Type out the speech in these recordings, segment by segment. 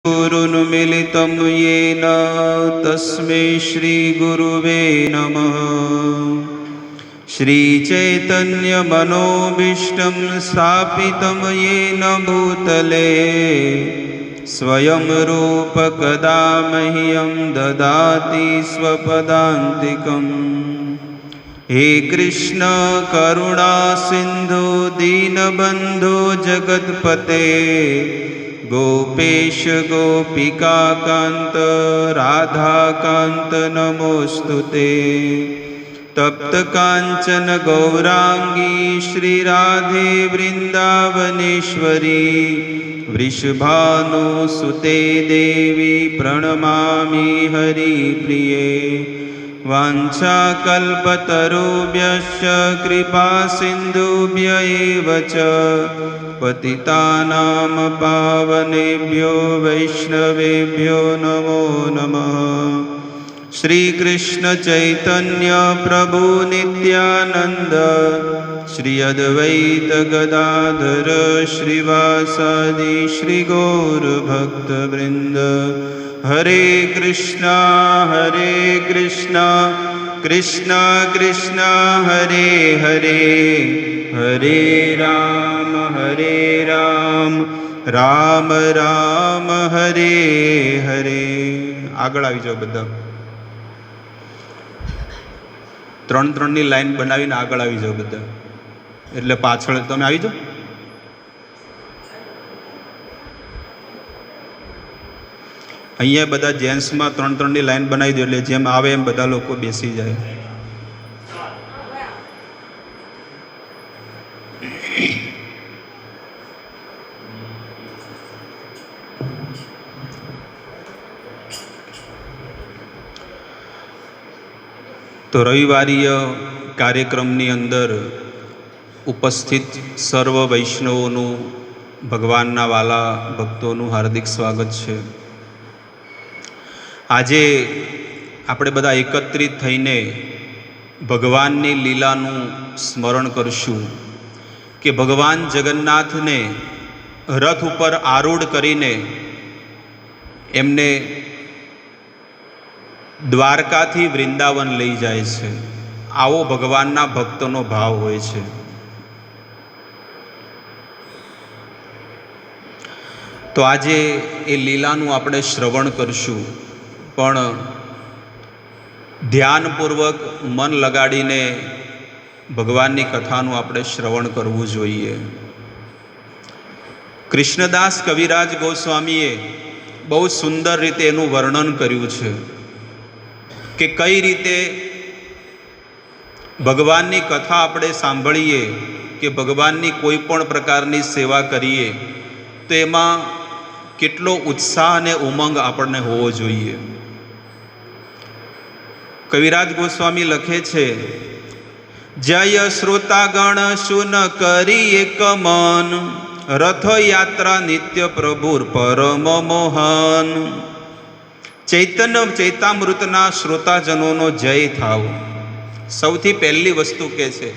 गुरुन्मिलितं येन तस्मै श्रीगुरुवे नमः। श्रीचैतन्यमनोभीष्टं स्थापितं येन भूतले स्वयं रूप कदा मह्यं ददाति स्वपदान्तिकम्। हे कृष्ण करुणा सिन्धु दीनबन्धो जगत्पते गोपेश गोपिका कांत राधा कांत नमोस्तुते। तप्त कांचन गौरांगी श्री राधे वृंदावनेश्वरी वृषभानुसुते देवी प्रणमामि हरिप्रिये। वाञ्छाकल्पतरुभ्यश्च कृपा सिन्धुभ्य एव च पतितानां पावनेभ्यो वैष्णवेभ्यो नमो नमः। श्री कृष्ण चैतन्य प्रभु नित्यानंद श्री अद्वैत गदाधर श्रीवासादि श्री गौर भक्तवृंद। हरे कृष्णा कृष्णा कृष्णा हरे हरे, हरे राम राम राम हरे हरे। આગળ આવી જાઓ બધા, ત્રણની લાઈન બનાવીને આગળ આવી જાઓ બધા, એટલે પાછળ તમે આવી જાઓ. અહીંયા બધા જેન્ટ્સમાં ત્રણની લાઈન બનાવી દો, એટલે જેમ આવે એમ બધા લોકો બેસી જાય. તો રવિવારીય કાર્યક્રમની અંદર ઉપસ્થિત સર્વ વૈષ્ણવોનું, ભગવાનના વાલા ભક્તોનું હાર્દિક સ્વાગત છે. આજે આપણે બધા એકત્રિત થઈને ભગવાનની લીલાનું સ્મરણ કરશું કે ભગવાન જગન્નાથને રથ ઉપર આરૂઢ કરીને એમને દ્વારકાથી વૃંદાવન લઈ જાય છે. આવો ભગવાનના ભક્તોનો ભાવ હોય છે. તો આજે એ લીલાનું આપણે શ્રવણ કરશું, પણ ધ્યાનપૂર્વક મન લગાડીને ભગવાનની કથાનું આપણે શ્રવણ કરવું જોઈએ. કૃષ્ણદાસ કવિરાજ ગોસ્વામીએ બહુ સુંદર રીતે એનું વર્ણન કર્યું છે કે કઈ રીતે ભગવાનની કથા આપણે સાંભળીએ કે ભગવાનની કોઈ પણ પ્રકારની સેવા કરીએ તો એમાં કેટલો ઉત્સાહ અને ઉમંગ આપણને હોવો જોઈએ. કવિરાજ ગોસ્વામી લખે છે, જય શ્રોતાગણ શુન કરી એક મન રથયાત્રા નિત્ય પ્રભુર પરમ મોહન. ચૈતામૃતના શ્રોતાજનોનો જય થાવ. સૌથી પહેલી વસ્તુ કે છે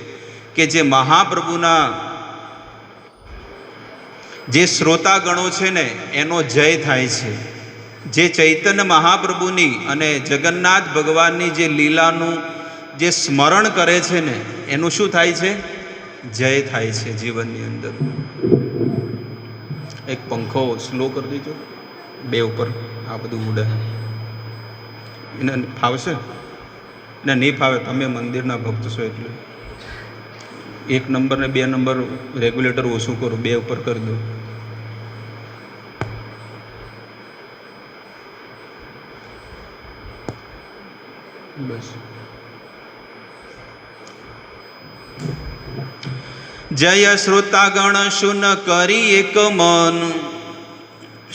કે જે મહાપ્રભુના જે શ્રોતાગણો છે ને એનો જય થાય છે. જે ચૈતન્ય મહાપ્રભુની અને જગન્નાથ ભગવાનની જે લીલાનું જે સ્મરણ કરે છે ને એનું શું થાય છે? જય થાય છે જીવનની અંદર. એક પંખો સ્લો કરી દીજો, બે ઉપર આ બધું ઉડે. એને ફાવશે ને? નહીં ફાવે, તમે મંદિરના ભક્ત છો એટલે 1 નંબર ને 2 નંબર રેગ્યુલેટર ઓછું કરો, 2 ઉપર કરી દો. બસ. જય શ્રોતાગણ શુન કરી એક મન.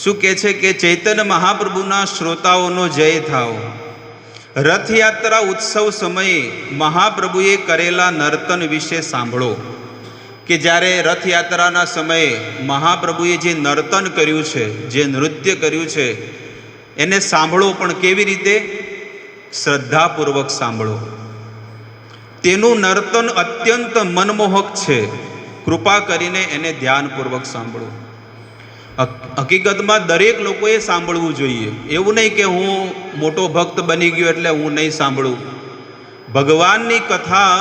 શું કે છે કે ચૈતન્ય મહાપ્રભુના શ્રોતાઓનો જય થાવ. રથયાત્રા ઉત્સવ સમયે મહાપ્રભુએ કરેલા નર્તન વિશે સાંભળો. કે જ્યારે રથયાત્રાના સમયે મહાપ્રભુએ જે નર્તન કર્યું છે, જે નૃત્ય કર્યું છે એને સાંભળો, પણ કેવી રીતે? શ્રદ્ધાપૂર્વક સાંભળો. તેનું નર્તન અત્યંત મનમોહક છે. કૃપા કરીને એને ધ્યાનપૂર્વક સાંભળો. હકીકતમાં દરેક લોકોએ સાંભળવું જોઈએ. એવું નહીં કે હું મોટો ભક્ત બની ગયો એટલે હું નહીં સાંભળું. ભગવાનની કથા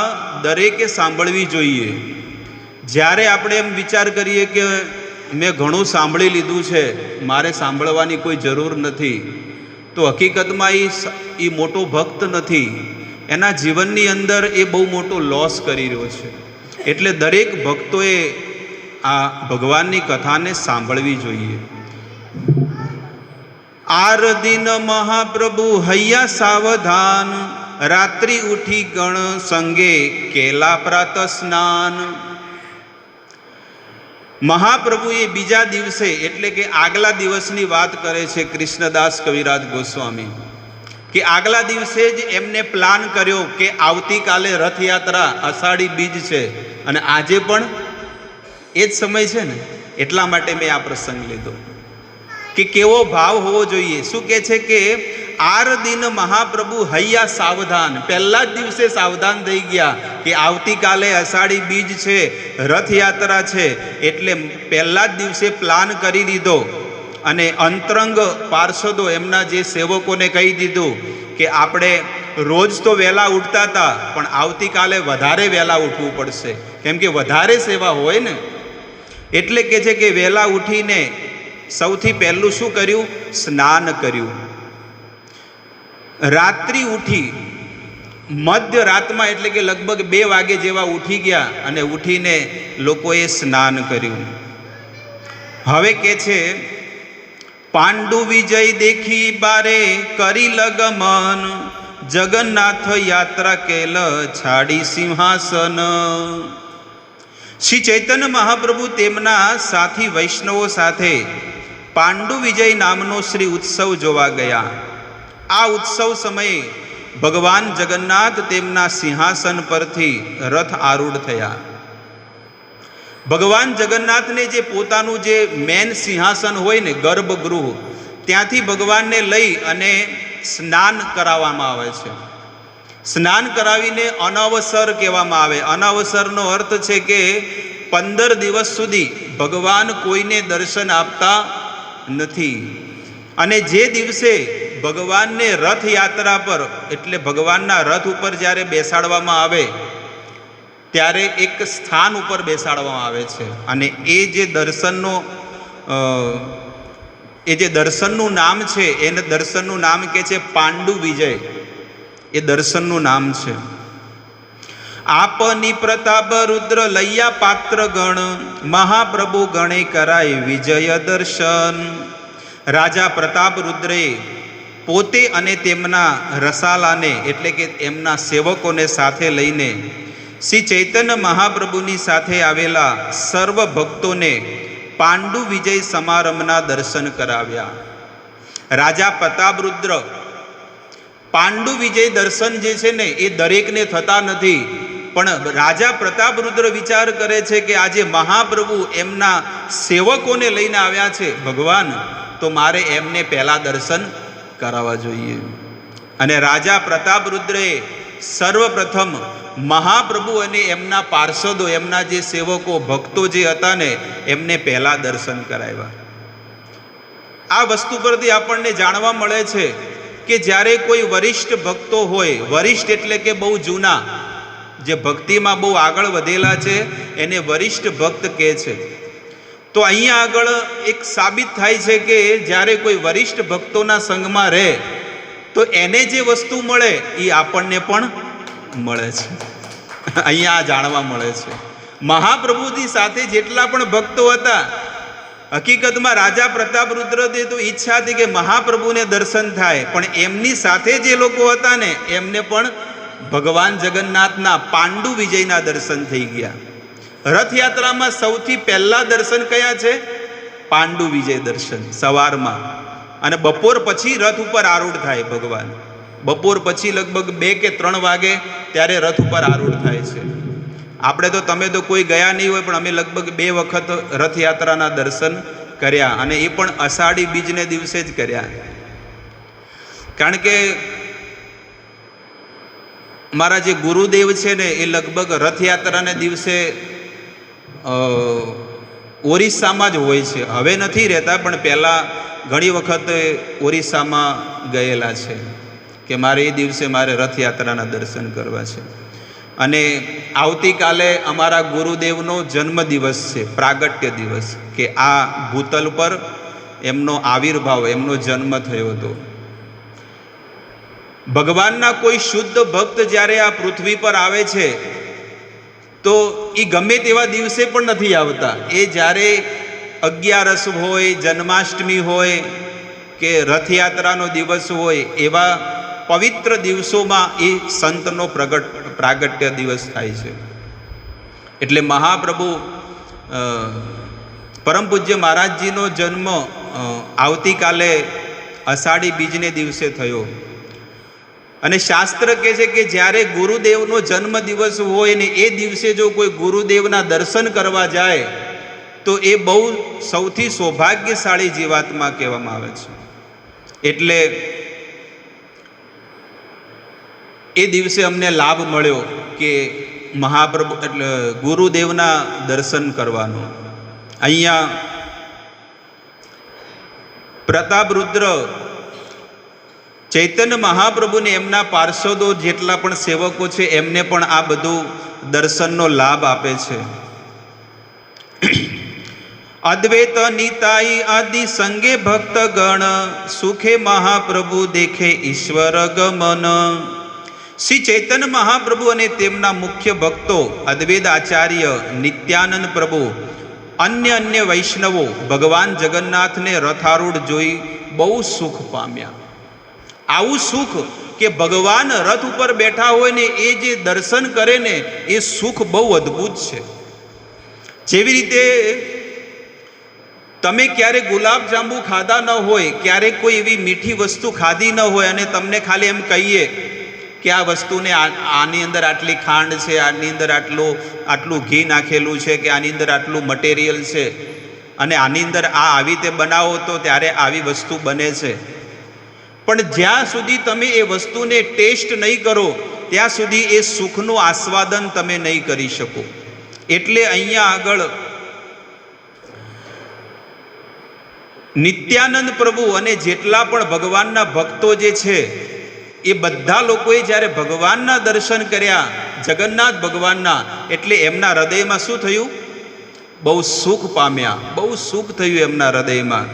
દરેકે સાંભળવી જોઈએ. જ્યારે આપણે એમ વિચાર કરીએ કે મેં ઘણું સાંભળી લીધું છે, મારે સાંભળવાની કોઈ જરૂર નથી, તો હકીકતમાં એ મોટો ભક્ત નથી. એના જીવનની અંદર એ બહુ મોટો લોસ કરી રહ્યો છે. એટલે દરેક ભક્તોએ આ ભગવાનની કથાને સાંભળવી જોઈએ. આર દિન મહાપ્રભુ હૈયા સાવધાન, રાત્રિ ઉઠી ગણ સંગે કેલા પ્રાત સ્નાન. મહાપ્રભુએ બીજા દિવસે એટલે કે આગલા દિવસની વાત કરે છે કૃષ્ણદાસ કવિરાજ ગોસ્વામી, કે આગલા દિવસે જ એમને પ્લાન કર્યો કે આવતીકાલે રથયાત્રા અષાઢી બીજ છે અને આજે પણ એ જ સમય છે ને, એટલા માટે મેં આ પ્રસંગ લીધો કે કેવો ભાવ હોવો જોઈએ. શું કહે છે કે આર દિન મહાપ્રભુ હૈયા સાવધાન, પહેલા જ દિવસે સાવધાન થઈ ગયા કે આવતીકાલે અષાઢી બીજ છે, રથયાત્રા છે, એટલે પહેલા જ દિવસે પ્લાન કરી દીધો. અને અંતરંગ પાર્ષદો એમના જે સેવકોને કહી દીધું કે આપણે રોજ તો વહેલા ઉઠતા હતા, પણ આવતીકાલે વધારે વહેલા ઉઠવું પડશે, કેમ કે વધારે સેવા હોય ને. એટલે કે છે કે વહેલા ઉઠીને સૌથી પહેલું શું કર્યું? સ્નાન કર્યું. રાત્રિ ઉઠી મધ્ય રાતમાં એટલે કે લગભગ 2 વાગે જેવા ઉઠી ગયા અને ઉઠીને લોકોએ સ્નાન કર્યું. હવે કે છે પાંડુ વિજય દેખી બારે કરી લગમન, જગન્નાથ યાત્રા કેલ છાડી સિંહાસન. શ્રી ચૈતન્ય મહાપ્રભુ તેમના સાથી વૈષ્ણવો સાથે પાંડુ વિજય નામનો શ્રી ઉત્સવ જોવા ગયા. આ ઉત્સવ સમયે ભગવાન જગન્નાથ તેમના સિંહાસન પરથી રથ આરૂઢ થયા. ભગવાન જગન્નાથને જે પોતાનું જે મેન સિંહાસન હોય ને, ગર્ભગૃહ, ત્યાંથી ભગવાનને લઈ અને સ્નાન કરાવવામાં આવે છે. સ્નાન કરાવીને અનવસર કહેવામાં આવે. અનવસરનો અર્થ છે કે 15 દિવસ સુધી ભગવાન કોઈને દર્શન આપતા નથી. અને જે દિવસે ભગવાનને રથયાત્રા પર એટલે ભગવાનના રથ ઉપર જ્યારે બેસાડવામાં આવે ત્યારે એક સ્થાન ઉપર બેસાડવામાં આવે છે. અને એ જે દર્શનનું નામ છે, એને દર્શનનું નામ કહે છે પાંડુ વિજય. એ દર્શનનું નામ છે. આપની પ્રતાપ રુદ્ર લૈયા પાત્ર ગણ, મહાપ્રભુ ગણે કરાય વિજય દર્શન. રાજા પ્રતાપ રુદ્રે પોતે અને તેમના રસાલાને એટલે કે એમના સેવકોને સાથે લઈને શ્રી ચૈતન્ય મહાપ્રભુની સાથે આવેલા સર્વ ભક્તોને પાંડુ વિજય સમારંભના દર્શન કરાવ્યા. રાજા પ્રતાપરુદ્ર પાંડુ વિજય દર્શન જે છે ને એ દરેકને થતા નથી, પણ રાજા પ્રતાપરુદ્ર વિચાર કરે છે કે આજે મહાપ્રભુ એમના સેવકોને લઈને આવ્યા છે ભગવાન, તો મારે એમને પહેલા દર્શન કરાવવા જોઈએ. અને રાજા પ્રતાપરુદ્રએ સર્વપ્રથમ મહાપ્રભુ અને એમના પાર્ષદો, એમના જે સેવકો ભક્તો જે હતા ને, એમને પહેલા દર્શન કરાવ્યા. આ વસ્તુ પરથી આપણને જાણવા મળે છે કે જ્યારે કોઈ વરિષ્ઠ ભક્તો હોય, વરિષ્ઠ એટલે કે બહુ જૂના, જે ભક્તિમાં બહુ આગળ વધેલા છે એને વરિષ્ઠ ભક્ત કહે છે. તો અહીંયા આગળ એક સાબિત થાય છે કે જ્યારે કોઈ વરિષ્ઠ ભક્તોના સંગમાં રહે તો એને જે વસ્તુ મળે એ આપણને પણ મળે છે. અહીંયા જાણવા મળે છે. મહાપ્રભુની સાથે જેટલા પણ ભક્તો હતા, હકીકતમાં રાજા પ્રતાપરુદ્રને તો ઈચ્છા હતી કે મહાપ્રભુને દર્શન થાય, પણ એમની સાથે જે લોકો હતા ને એમને પણ ભગવાન જગન્નાથના પાંડુ વિજયના દર્શન થઈ ગયા. રથયાત્રામાં સૌથી પહેલા દર્શન કયા છે? પાંડુ વિજય દર્શન સવારમાં, અને બપોર પછી રથ ઉપર આરૂઢ થાય ભગવાન. બપોર પછી લગભગ 2 કે 3 વાગે ત્યારે રથ ઉપર આરૂઢ થાય છે. આપણે તો તમે તો કોઈ ગયા નહીં હોય, પણ અમે લગભગ 2 વખત રથયાત્રાના દર્શન કર્યા, અને એ પણ અષાઢી બીજને દિવસે જ કર્યા. કારણ કે મારા જે ગુરુદેવ છે ને એ લગભગ રથયાત્રાને દિવસે ઓરિસ્સામાં જ હોય છે. હવે નથી રહેતા, પણ પહેલાં ઘણી વખત ઓરિસ્સામાં ગયેલા છે કે મારે એ દિવસે મારે રથયાત્રાના દર્શન કરવા છે. અને આવતીકાલે અમારા ગુરુદેવનો જન્મદિવસ છે, પ્રાગટ્ય દિવસ, કે આ ભૂતલ પર એમનો આવિર્ભાવ, એમનો જન્મ થયો હતો. ભગવાનના કોઈ શુદ્ધ ભક્ત જ્યારે આ પૃથ્વી પર આવે છે તો એ ગમે તેવા દિવસે પણ નથી આવતા. એ જ્યારે 11 હોય, જન્માષ્ટમી હોય કે રથયાત્રાનો દિવસ હોય, એવા પવિત્ર દિવસોમાં એ સંતનો પ્રાગટ્ય દિવસ થાય છે. એટલે મહાપ્રભુ પરમ પૂજ્ય મહારાજજીનો જન્મ આવતીકાલે અષાઢી બીજને દિવસે થયો. અને શાસ્ત્ર કહે છે કે જ્યારે ગુરુદેવનો જન્મ દિવસ હોય ને એ દિવસે જો કોઈ ગુરુદેવના દર્શન કરવા જાય તો એ બહુ સૌથી સૌભાગ્યશાળી જીવાત્મા કહેવામાં આવે છે. એટલે એ દિવસે અમને લાભ મળ્યો કે મહાપ્રભુ એટલે ગુરુદેવના દર્શન કરવાનો. અહીંયા પ્રતાપરુદ્ર ચૈતન્ય મહાપ્રભુને એમના પાર્ષદો જેટલા પણ સેવકો છે એમને પણ આ બધું દર્શનનો લાભ આપે છે. અદ્વૈત નિતાઈ આદિ સંગે ભક્ત ગણ સુખે મહાપ્રભુ દેખે ઈશ્વર ગમન. શ્રી ચૈતન્ય મહાપ્રભુ અને તેમના મુખ્ય ભક્તો અદ્વૈત આચાર્ય, નિત્યાનંદ પ્રભુ, અન્ય વૈષ્ણવો ભગવાન જગન્નાથને રથારૂઢ જોઈ બહુ સુખ પામ્યા. આવું સુખ કે ભગવાન રથ ઉપર બેઠા હોય ને એ જે દર્શન કરે ને એ સુખ બહુ અદ્ભુત છે. જેવી રીતે તમે ક્યારે ગુલાબજાંબુ ખાધા ન હોય, ક્યારેક કોઈ એવી મીઠી વસ્તુ ખાધી ન હોય અને તમને ખાલી એમ કહીએ કે આ વસ્તુને આની અંદર આટલી ખાંડ છે, આની અંદર આટલું ઘી નાખેલું છે, કે આની અંદર આટલું મટીરિયલ છે અને આની અંદર આવી રીતે બનાવો તો ત્યારે આવી વસ્તુ બને છે. પણ જ્યાં સુધી તમે એ વસ્તુને ટેસ્ટ નહીં કરો ત્યાં સુધી એ સુખનું આસ્વાદન તમે નહીં કરી શકો. એટલે અહીંયા આગળ નિત્યાનંદ પ્રભુ અને જેટલા પણ ભગવાનના ભક્તો જે છે એ બધા લોકોએ જ્યારે ભગવાનના દર્શન કર્યા, જગન્નાથ ભગવાનના, એટલે એમના હૃદયમાં શું થયું? બહુ સુખ પામ્યા, બહુ સુખ થયું એમના હૃદયમાં.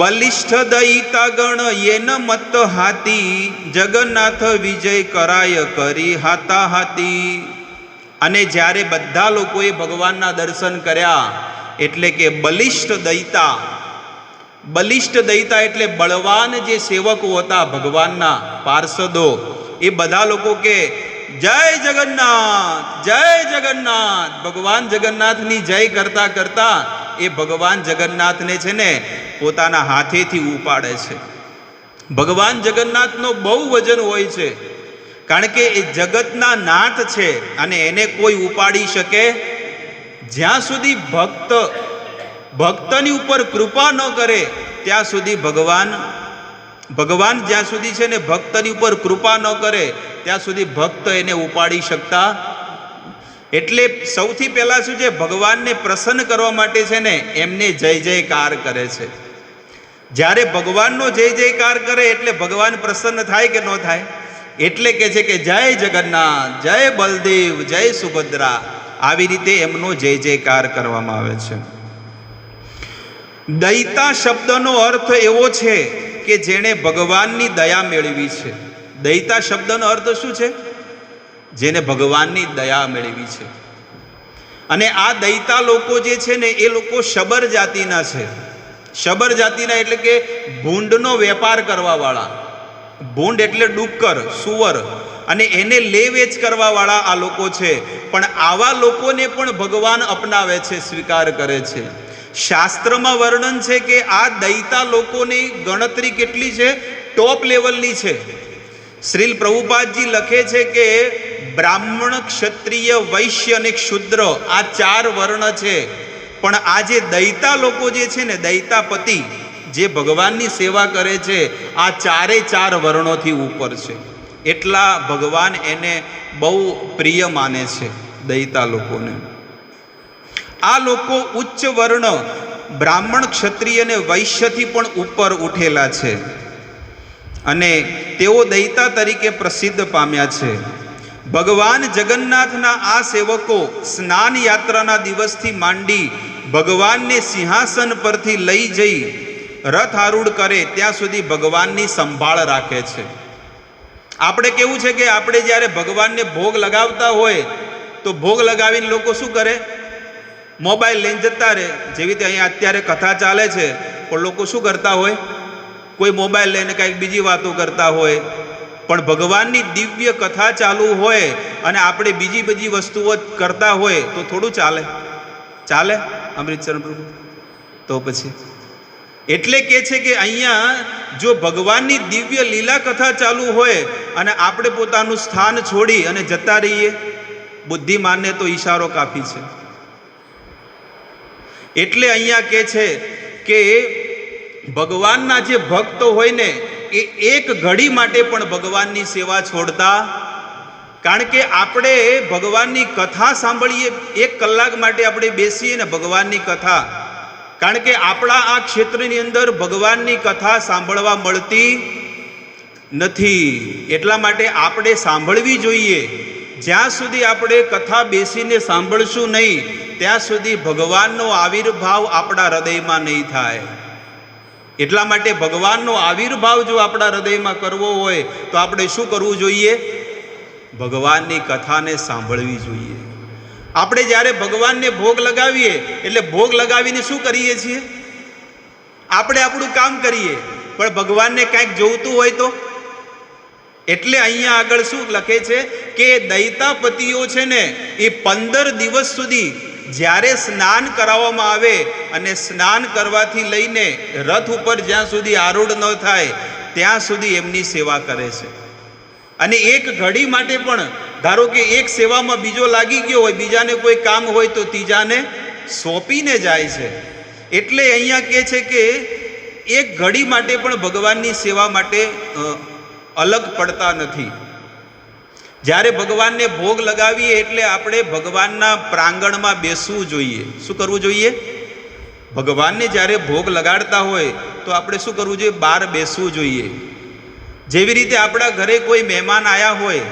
બલિષ્ઠ દયિતા ગણ યેન મત હાથી જગન્નાથ વિજય કરાય કરી હાતા હાથી. અને જ્યારે બધા લોકોએ ભગવાનના દર્શન કર્યા એટલે કે બલિષ્ઠ દયિતા એટલે બળવાન જે સેવકો હતા ભગવાનના પાર્ષદો, એ બધા લોકો કે જય જગન્નાથ, જય જગન્નાથ. ભગવાન જગન્નાથની જય કરતા કરતા એ ભગવાન જગન્નાથને છે ને પોતાના હાથેથી ઉપાડે છે. ભગવાન જગન્નાથનો બહુ વજન હોય છે, કારણ કે એ જગતના નાથ છે અને એને કોઈ ઉપાડી શકે. જ્યાં સુધી ભક્તની ઉપર કૃપા ન કરે ત્યાં સુધી ભગવાન જ્યાં સુધી છે ને ભક્તની ઉપર કૃપા ન કરે ત્યાં સુધી ભક્ત એને ઉપાડી શકતા. એટલે સૌથી પહેલાં શું છે, ભગવાનને પ્રસન્ન કરવા માટે છે ને એમને જય જયકાર કરે છે. જ્યારે ભગવાનનો જય જયકાર કરે એટલે ભગવાન પ્રસન્ન થાય કે ન થાય? એટલે કે છે કે જય જગન્નાથ, જય બલદેવ, જય સુભદ્રા. આવી રીતે એમનો જય જયકાર કરવામાં આવે છે. દયિતા શબ્દનો અર્થ એવો છે કે જેણે ભગવાનની દયા મેળવી છે. દયિતા શબ્દનો અર્થ શું છે? જેને ભગવાનની દયા મેળવી છે. અને આ દયિતા લોકો જે છે ને એ લોકો શબર જાતિના છે. શબર જાતિના એટલે કે ભૂંડનો વેપાર કરવાવાળા. ભૂંડ એટલે ડુક્કર, સુવર, અને એને લે વેચ કરવાવાળા આ લોકો છે. પણ આવા લોકોને પણ ભગવાન અપનાવે છે, સ્વીકાર કરે છે. શાસ્ત્રમાં વર્ણન છે કે આ દયિતા લોકોની ગણતરી કેટલી છે? ટોપ લેવલની છે. શ્રીલ પ્રભુપાદજી લખે છે કે બ્રાહ્મણ, ક્ષત્રિય, વૈશ્ય અને શૂદ્ર આ 4 વર્ણ છે. પણ આ જે દયિતા લોકો જે છે ને, દયિતાપતિ જે ભગવાનની સેવા કરે છે, આ 4 વર્ણોથી ઉપર છે. એટલા ભગવાન એને બહુ પ્રિય માને છે દયિતા લોકોને. આ લોકો ઉચ્ચ વર્ણ બ્રાહ્મણ, ક્ષત્રિય અને વૈશ્યથી પણ ઉપર ઉઠેલા છે અને તેઓ દૈતા તરીકે પ્રસિદ્ધ પામ્યા છે. ભગવાન જગન્નાથના આ સેવકો સ્નાન યાત્રાના દિવસથી માંડી ભગવાનને સિંહાસન પરથી લઈ જઈ રથ આરૂઢ કરે ત્યાં સુધી ભગવાનની સંભાળ રાખે છે. આપણે કેવું છે કે આપણે જ્યારે ભગવાનને ભોગ લગાવતા હોય તો ભોગ લગાવીને લોકો શું કરે? મોબાઈલ લઈને જતા રહે. જેવી રીતે અહીંયા અત્યારે કથા ચાલે છે પણ લોકો શું કરતા હોય? કોઈ મોબાઈલ લઈને કંઈક બીજી વાતો કરતા હોય. પણ ભગવાનની દિવ્ય કથા ચાલુ હોય અને આપણે બીજી બધી વસ્તુઓ કરતા હોય તો થોડું ચાલે? ચાલે અમૃતસર પ્રભુ? તો પછી એટલે કે છે કે અહીંયા જો ભગવાનની દિવ્ય લીલા કથા ચાલુ હોય અને આપણે પોતાનું સ્થાન છોડી અને જતા રહીએ, બુદ્ધિમાનને તો ઈશારો કાફી છે. એટલે અહીંયા કે છે કે ભગવાનના જે ભક્તો હોય ને એ એક ઘડી માટે પણ ભગવાનની સેવા છોડતા. કારણ કે આપણે ભગવાનની કથા સાંભળીએ, 1 કલાક માટે આપણે બેસીએ ને ભગવાનની કથા, કારણ કે આપણા આ ક્ષેત્રની અંદર ભગવાનની કથા સાંભળવા મળતી નથી. એટલા માટે આપણે સાંભળવી જોઈએ. જ્યાં સુધી આપણે કથા બેસીને સાંભળશું નહીં ત્યાં સુધી ભગવાનનો આવિર્ભાવ આપણા હૃદયમાં નહીં થાય. એટલા માટે ભગવાનનો આવિર્ભાવ જો આપણા હૃદયમાં કરવો હોય તો આપણે શું કરવું જોઈએ? ભગવાનની કથાને સાંભળવી જોઈએ. આપણે જ્યારે ભગવાનને ભોગ લગાવીએ એટલે ભોગ લગાવીને શું કરીએ છીએ? આપણે આપણું કામ કરીએ, પણ ભગવાનને કાંઈક જોઈતું હોય તો? એટલે અહીંયા આગળ શું લખે છે કે દૈતાપતિઓ છે ને એ 15 દિવસ સુધી જ્યારે સ્નાન કરાવવામાં આવે અને સ્નાન કરવાથી લઈને રથ ઉપર જ્યાં સુધી આરૂઢ ન થાય ત્યાં સુધી એમની સેવા કરે છે. અને એક ઘડી માટે પણ ધારો કે એક સેવામાં બીજો લાગી ગયો હોય, બીજાને કોઈ કામ હોય તો ત્રીજાને સોંપીને જાય છે. એટલે અહીંયા કહે છે કે એક ઘડી માટે પણ ભગવાનની સેવા માટે અલગ પડતા નથી. જ્યારે ભગવાનને ભોગ લગાવીએ એટલે આપણે ભગવાનના પ્રાંગણમાં બેસવું જોઈએ. શું કરવું જોઈએ? ભગવાનને જ્યારે ભોગ લગાડતા હોય તો આપણે શું કરવું જોઈએ? બહાર બેસવું જોઈએ. જેવી રીતે આપણા ઘરે કોઈ મહેમાન આવ્યા હોય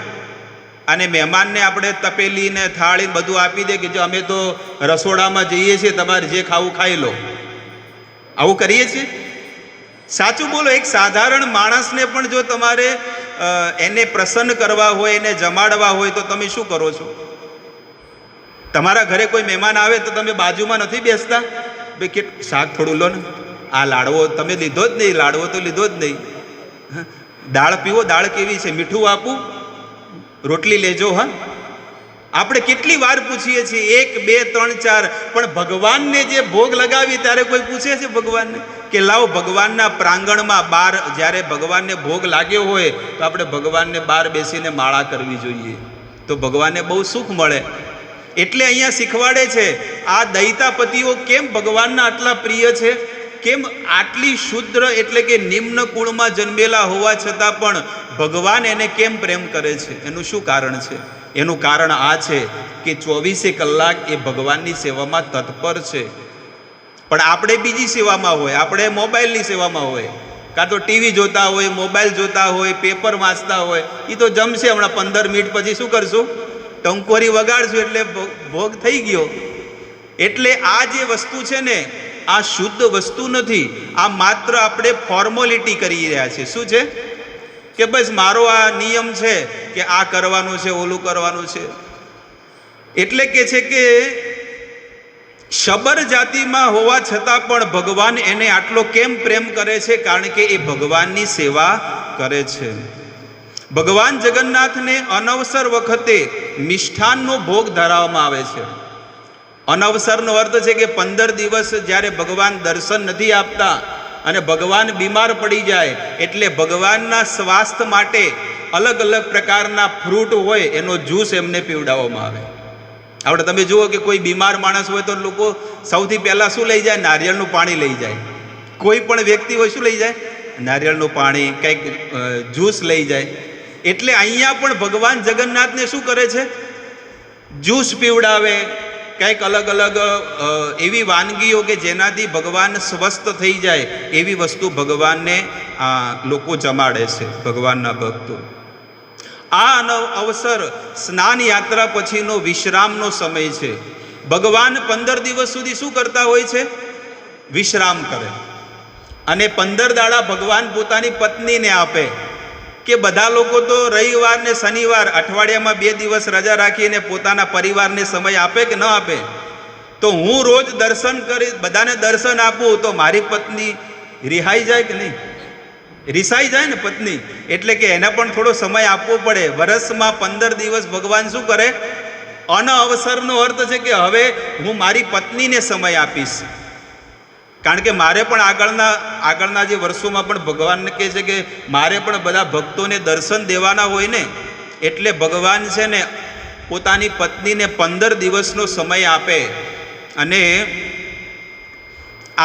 અને મહેમાનને આપણે તપેલી ને થાળી બધું આપી દે કે જો અમે તો રસોડામાં જઈએ છીએ, તમારે જે ખાવું ખાઈ લો. આવું કરીએ છીએ? સાચું બોલો. એક સાધારણ માણસને પણ જો તમારે એને પ્રસન્ન કરવા હોય, એને જમાડવા હોય તો તમે શું કરો છો? તમારા ઘરે કોઈ મહેમાન આવે તો તમે બાજુમાં નથી બેસતા? ભાઈ કે શાક થોડું લો ને, આ લાડવો તમે લીધો જ નહીં, લાડવો તો લીધો જ નહીં, દાળ પીવો, દાળ કેવી છે, મીઠું આપું, રોટલી લેજો. હા, આપણે કેટલી વાર પૂછીએ છીએ, 1 2 3 4, પણ ભગવાનને જે ભોગ લગાવીએ ત્યારે કોઈ પૂછે છે ભગવાનને કે લાવો ભગવાનના પ્રાંગણમાં બહાર જ્યારે ભગવાનને ભોગ લાગ્યો હોય તો આપણે ભગવાનને બહાર બેસીને માળા કરવી જોઈએ, તો ભગવાનને બહુ સુખ મળે. એટલે અહીંયા શીખવાડે છે આ દૈતાપતિઓ કેમ ભગવાનના આટલા પ્રિય છે, કેમ આટલી શુદ્ર એટલે કે નિમ્ન કુળમાં જન્મેલા હોવા છતાં પણ ભગવાન એને કેમ પ્રેમ કરે છે. એનું શું કારણ છે? એનું કારણ આ છે કે 24 કલાક એ ભગવાનની સેવામાં તત્પર છે. પણ આપણે બીજી સેવામાં હોય, આપણે મોબાઈલની સેવામાં હોય, કાં તો ટીવી જોતા હોય, મોબાઈલ જોતા હોય, પેપર વાંચતા હોય. એ તો જમશે હમણાં 15 મિનિટ પછી શું કરશું? ટંકોરી વગાડશું એટલે ભોગ થઈ ગયો. એટલે આ જે વસ્તુ છે ને આ શુદ્ધ વસ્તુ નથી. આ માત્ર આપણે ફોર્માલિટી કરી રહ્યા છે. શું છે કે બસ મારો આ નિયમ છે કે આ કરવાનું છે, ઓલું કરવાનું છે. એટલે કે છે કે શબર જાતિમાં હોવા છતાં પણ ભગવાન એને આટલો કેમ પ્રેમ કરે છે? કારણ કે એ ભગવાનની સેવા કરે છે. ભગવાન જગન્નાથને અનવસર વખતે મિષ્ઠાનનો ભોગ ધરાવવામાં આવે છે. અનવસરનો અર્થ છે કે 15 દિવસ જ્યારે ભગવાન દર્શન નથી આપતા અને ભગવાન બીમાર પડી જાય એટલે ભગવાનના સ્વાસ્થ્ય માટે અલગ અલગ પ્રકારના ફ્રૂટ હોય એનો જ્યુસ એમને પીવડાવવામાં આવે. આપણે તમે જુઓ કે કોઈ બીમાર માણસ હોય તો લોકો સૌથી પહેલાં શું લઈ જાય? નારિયેળનું પાણી લઈ જાય. કોઈ પણ વ્યક્તિ હોય શું લઈ જાય? નારિયેળનું પાણી, કંઈક જ્યુસ લઈ જાય. એટલે અહીંયા પણ ભગવાન જગન્નાથને શું કરે છે? જ્યુસ પીવડાવે, કંઈક અલગ અલગ એવી વાનગીઓ કે જેનાથી ભગવાન સ્વસ્થ થઈ જાય એવી વસ્તુ ભગવાનને લોકો જમાડે છે, ભગવાનના ભક્તો. આ અવસર સ્નાન યાત્રા પછીનો વિશ્રામનો સમય છે. ભગવાન 15 દિવસ સુધી શું કરતા હોય છે? વિશ્રામ કરે. અને 15 દાડા ભગવાન પોતાની પત્નીને આપે કે બધા લોકો તો રવિવાર ને શનિવાર અઠવાડિયામાં 2 દિવસ રજા રાખીને પોતાના પરિવારને સમય આપે કે ન આપે? તો હું રોજ દર્શન કરી બધાને દર્શન આપું તો મારી પત્ની રિહાઈ જાય કે નહીં? રિસાઈ જાય ને પત્ની. એટલે કે એને પણ થોડો સમય આપવો પડે. વર્ષમાં 15 દિવસ ભગવાન શું કરે? અનઅવસરનો અર્થ છે કે હવે હું મારી પત્નીને સમય આપીશ. કારણ કે મારે પણ આગળના જે વર્ષોમાં પણ ભગવાનને કહે છે કે મારે પણ બધા ભક્તોને દર્શન દેવાના હોય ને, એટલે ભગવાન છે ને પોતાની પત્નીને 15 દિવસનો સમય આપે. અને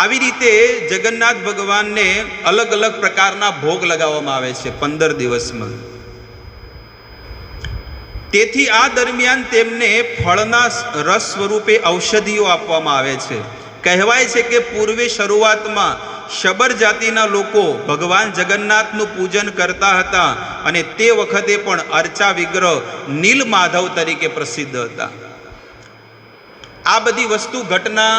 આવી રીતે જગન્નાથ ભગવાનને અલગ અલગ પ્રકારના ભોગ લગાવવામાં આવે છે 15 દિવસમાં. તેથી આ દરમિયાન તેમને ફળના રસ સ્વરૂપે ઔષધિઓ આપવામાં આવે છે. કહેવાય છે કે પૂર્વે શરૂઆતમાં શબર જાતિના લોકો ભગવાન જગન્નાથનું પૂજન કરતા હતા અને તે વખતે પણ અર્ચા વિગ્રહ નીલમાધવ તરીકે પ્રસિદ્ધ હતા. આ બધી વસ્તુ ઘટના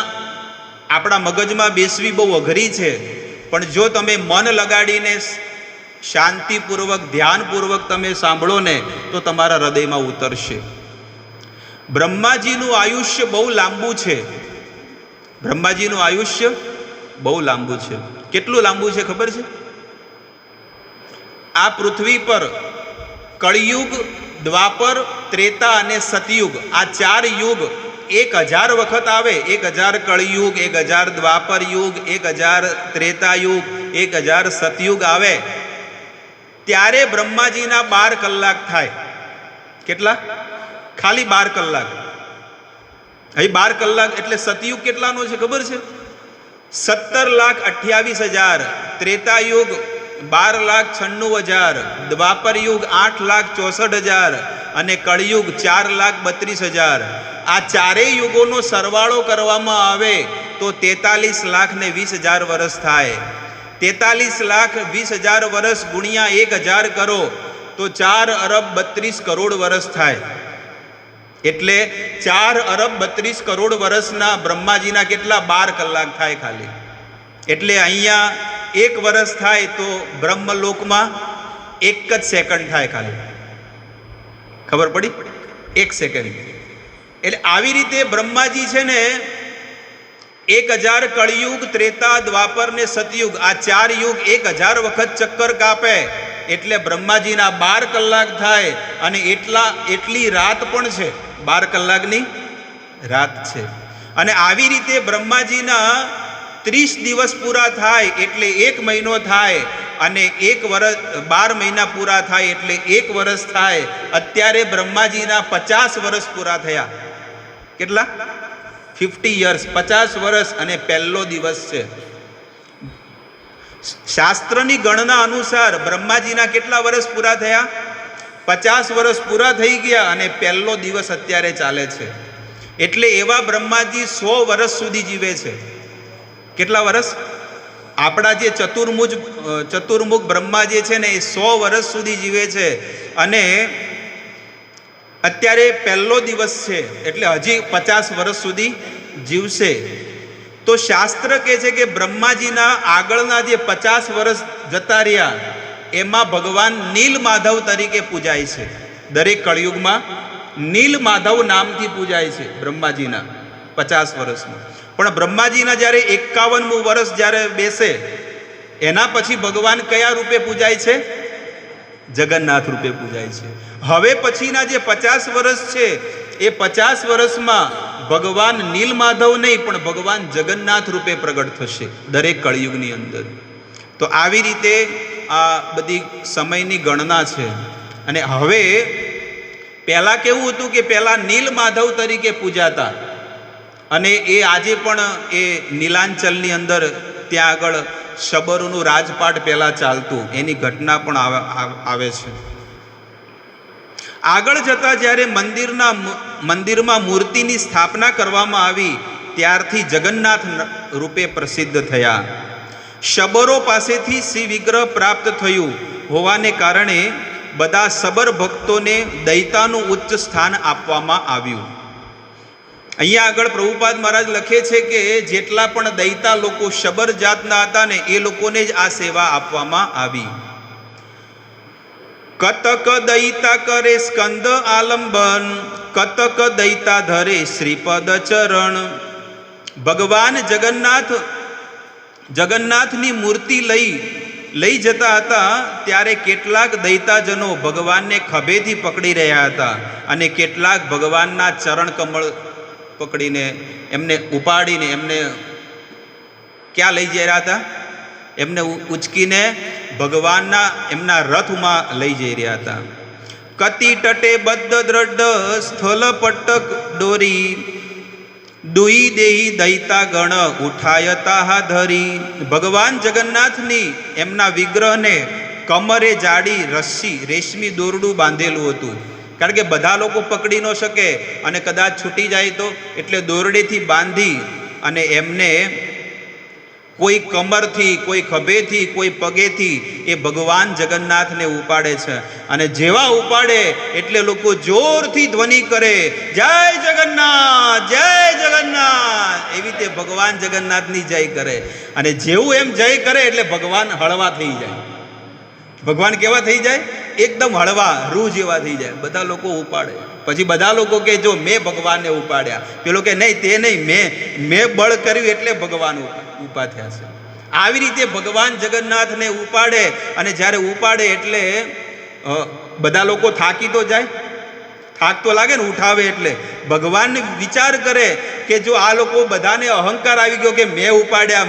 આપણા મગજમાં બેસવી બહુ અઘરી છે, પણ જો તમે મન લગાડીને શાંતિપૂર્વક ધ્યાનપૂર્વક તમે સાંભળો ને તો તમારા હૃદયમાં ઉતરશે. બ્રહ્માજીનું આયુષ્ય બહુ લાંબુ છે. બ્રહ્માજીનું આયુષ્ય બહુ લાંબુ છે. કેટલું લાંબુ છે ખબર છે? આ પૃથ્વી પર કળિયુગ, દ્વાપર, ત્રેતા અને સતયુગ, આ 4 યુગ 1000 વખત આવે. 1000 કળિયુગ, 1000 દ્વાપર યુગ, 1000 ત્રેતા યુગ, 1000 સતયુગ આવે ત્યારે બ્રહ્માજીના 12 કલાક થાય. કેટલા? ખાલી 12 કલાક. અહીં 12 કલાક એટલે સતયુગ કેટલાનો છે ખબર છે? 17,28,000, ત્રેતાયુગ 12,96,000, દ્વાપર યુગ 8,64,000 અને કળિયુગ 4,32,000. આ 4 યુગોનો સરવાળો કરવામાં આવે તો 43,20,000 વર્ષ થાય. 43,20,000 વર્ષ ગુણ્યા 1000 કરો તો 4,32,00,00,000 વર્ષ થાય. એટલે 4,32,00,00,000 વર્ષના બ્રહ્માજીના કેટલા? 12 કલાક થાય ખાલી. એટલે અહીંયા 1 વર્ષ થાય તો બ્રહ્મલોકમાં 1 જ સેકન્ડ થાય ખાલી. ખબર પડી? 1 સેકન્ડ. એટલે આવી રીતે બ્રહ્માજી છે ને 1000 કળિયુગ, ત્રેતા, દ્વાપર ને સતયુગ, આ 4 યુગ 1000 વખત ચક્કર કાપે એટલે બ્રહ્માજીના 12 કલાક થાય. અને એટલી રાત પણ છે, 12 કલાકની રાત છે. અને આવી રીતે બ્રહ્માજીના 30 દિવસ પૂરા થાય એટલે 1 મહિનો થાય. અને 1 વર્ષ 12 મહિના પૂરા થાય એટલે 1 વર્ષ થાય. અત્યારે બ્રહ્માજીના 50 વર્ષ પૂરા થયા. કેટલા? 50 યર્સ, 50 વર્ષ અને પહેલો દિવસ છે. શાસ્ત્રની ગણના અનુસાર બ્રહ્માજીના કેટલા વર્ષ પૂરા થયા? 50 વર્ષ પૂરા થઈ ગયા અને પહેલો દિવસ અત્યારે ચાલે છે. એટલે એવા બ્રહ્માજી 100 વર્ષ સુધી જીવે છે. કેટલા વર્ષ? આપણા જે ચતુર્મુખ બ્રહ્મા જે છે ને એ 100 વર્ષ સુધી જીવે છે. અને અત્યારે પહેલો દિવસ છે એટલે હજી 50 વર્ષ સુધી જીવશે. તો શાસ્ત્ર કહે છે કે બ્રહ્માજીના આગળના જે 50 વર્ષ જતા રહ્યા એમાં ભગવાન નીલમાધવ તરીકે પૂજાય છે. દરેક કળિયુગમાં નીલમાધવ નામથી પૂજાય છે બ્રહ્માજીના 50 વર્ષમાં. પણ બ્રહ્માજીના જ્યારે 51મું વર્ષ જ્યારે બેસે એના પછી ભગવાન કયા રૂપે પૂજાય છે? જગન્નાથ રૂપે પૂજાય છે. હવે પછીના જે 50 વર્ષ છે એ 50 વર્ષમાં ભગવાન નીલમાધવ નહીં પણ ભગવાન જગન્નાથ રૂપે પ્રગટ થશે દરેક કળિયુગની અંદર. તો આવી રીતે આ બધી સમયની ગણના છે. અને હવે પહેલાં કેવું હતું કે પહેલાં નીલમાધવ તરીકે પૂજાતા અને એ આજે પણ એ નીલાંચલની અંદર ત્યાં આગળ શબરોનું રાજપાટ પહેલાં ચાલતું, એની ઘટના પણ આવે છે. આગળ જતાં જ્યારે મંદિરમાં મૂર્તિની સ્થાપના કરવામાં આવી ત્યારથી જગન્નાથ રૂપે પ્રસિદ્ધ થયા. શબરો પાસેથી શ્રી વિગ્રહ પ્રાપ્ત થયું હોવાને કારણે બધા સબર ભક્તોને દૈતાનું ઉચ્ચ સ્થાન આપવામાં આવ્યું. અહીંયા આગળ પ્રભુપાદ મહારાજ લખે છે કે જેટલા પણ દૈતા લોકો શબર જાતના હતા ને એ લોકોને જ આ સેવા આપવામાં આવી. કતક દૈતા કરે સ્કંદ આલંબન, કતક દૈતા ધરે શ્રીપદ ચરણ. ભગવાન જગન્નાથની મૂર્તિ લઈ જતા હતા ત્યારે કેટલાક દૈતાજનો ભગવાનને ખભેથી પકડી રહ્યા હતા અને કેટલાક ભગવાનના ચરણ કમળ પકડીને એમને ઉપાડીને એમને ક્યાં લઈ જઈ રહ્યા હતા? એમને ઉચકીને ભગવાનના એમના રથમાં લઈ જઈ રહ્યા હતા. કતિ તટે બદ્ધ દ્રઢ સ્થળ પટક ડોરી, દુઈ દેહી દૈતા ગણ ઉઠાયતા ધરી. ભગવાન જગન્નાથની એમના વિગ્રહને કમરે જાડી રસ્સી રેશમી દોરડું બાંધેલું હતું, કારણ કે બધા લોકો પકડી ન શકે અને કદાચ છૂટી જાય તો, એટલે દોરડેથી બાંધી અને એમને કોઈ કમરથી, કોઈ ખભેથી, કોઈ પગેથી એ ભગવાન જગન્નાથને ઉપાડે છે. અને જેવા ઉપાડે એટલે લોકો જોરથી ધ્વનિ કરે, જય જગન્નાથ, જય જગન્નાથ. એવી રીતે ભગવાન જગન્નાથની જય કરે. અને જેવું એમ જય કરે એટલે ભગવાન હળવા થઈ જાય. ભગવાન કેવા થઈ જાય? એકદમ હળવા, રૂ જેવા થઈ જાય. બધા લોકો ઉપાડે. પછી બધા લોકો કે જો મેં ભગવાનને ઉપાડ્યા, પેલો કે નહીં તે નહીં, મેં બળ કર્યું એટલે ભગવાન ઉપા થયા છે. આવી રીતે ભગવાન જગન્નાથને ઉપાડે. અને જ્યારે ઉપાડે એટલે બધા લોકો થાકી તો જાય, થાક તો લાગે ને ઉઠાવે એટલે. ભગવાન વિચાર કરે કે જો આ લોકો બધાને અહંકાર આવી ગયો કે મેં ઉપાડ્યા,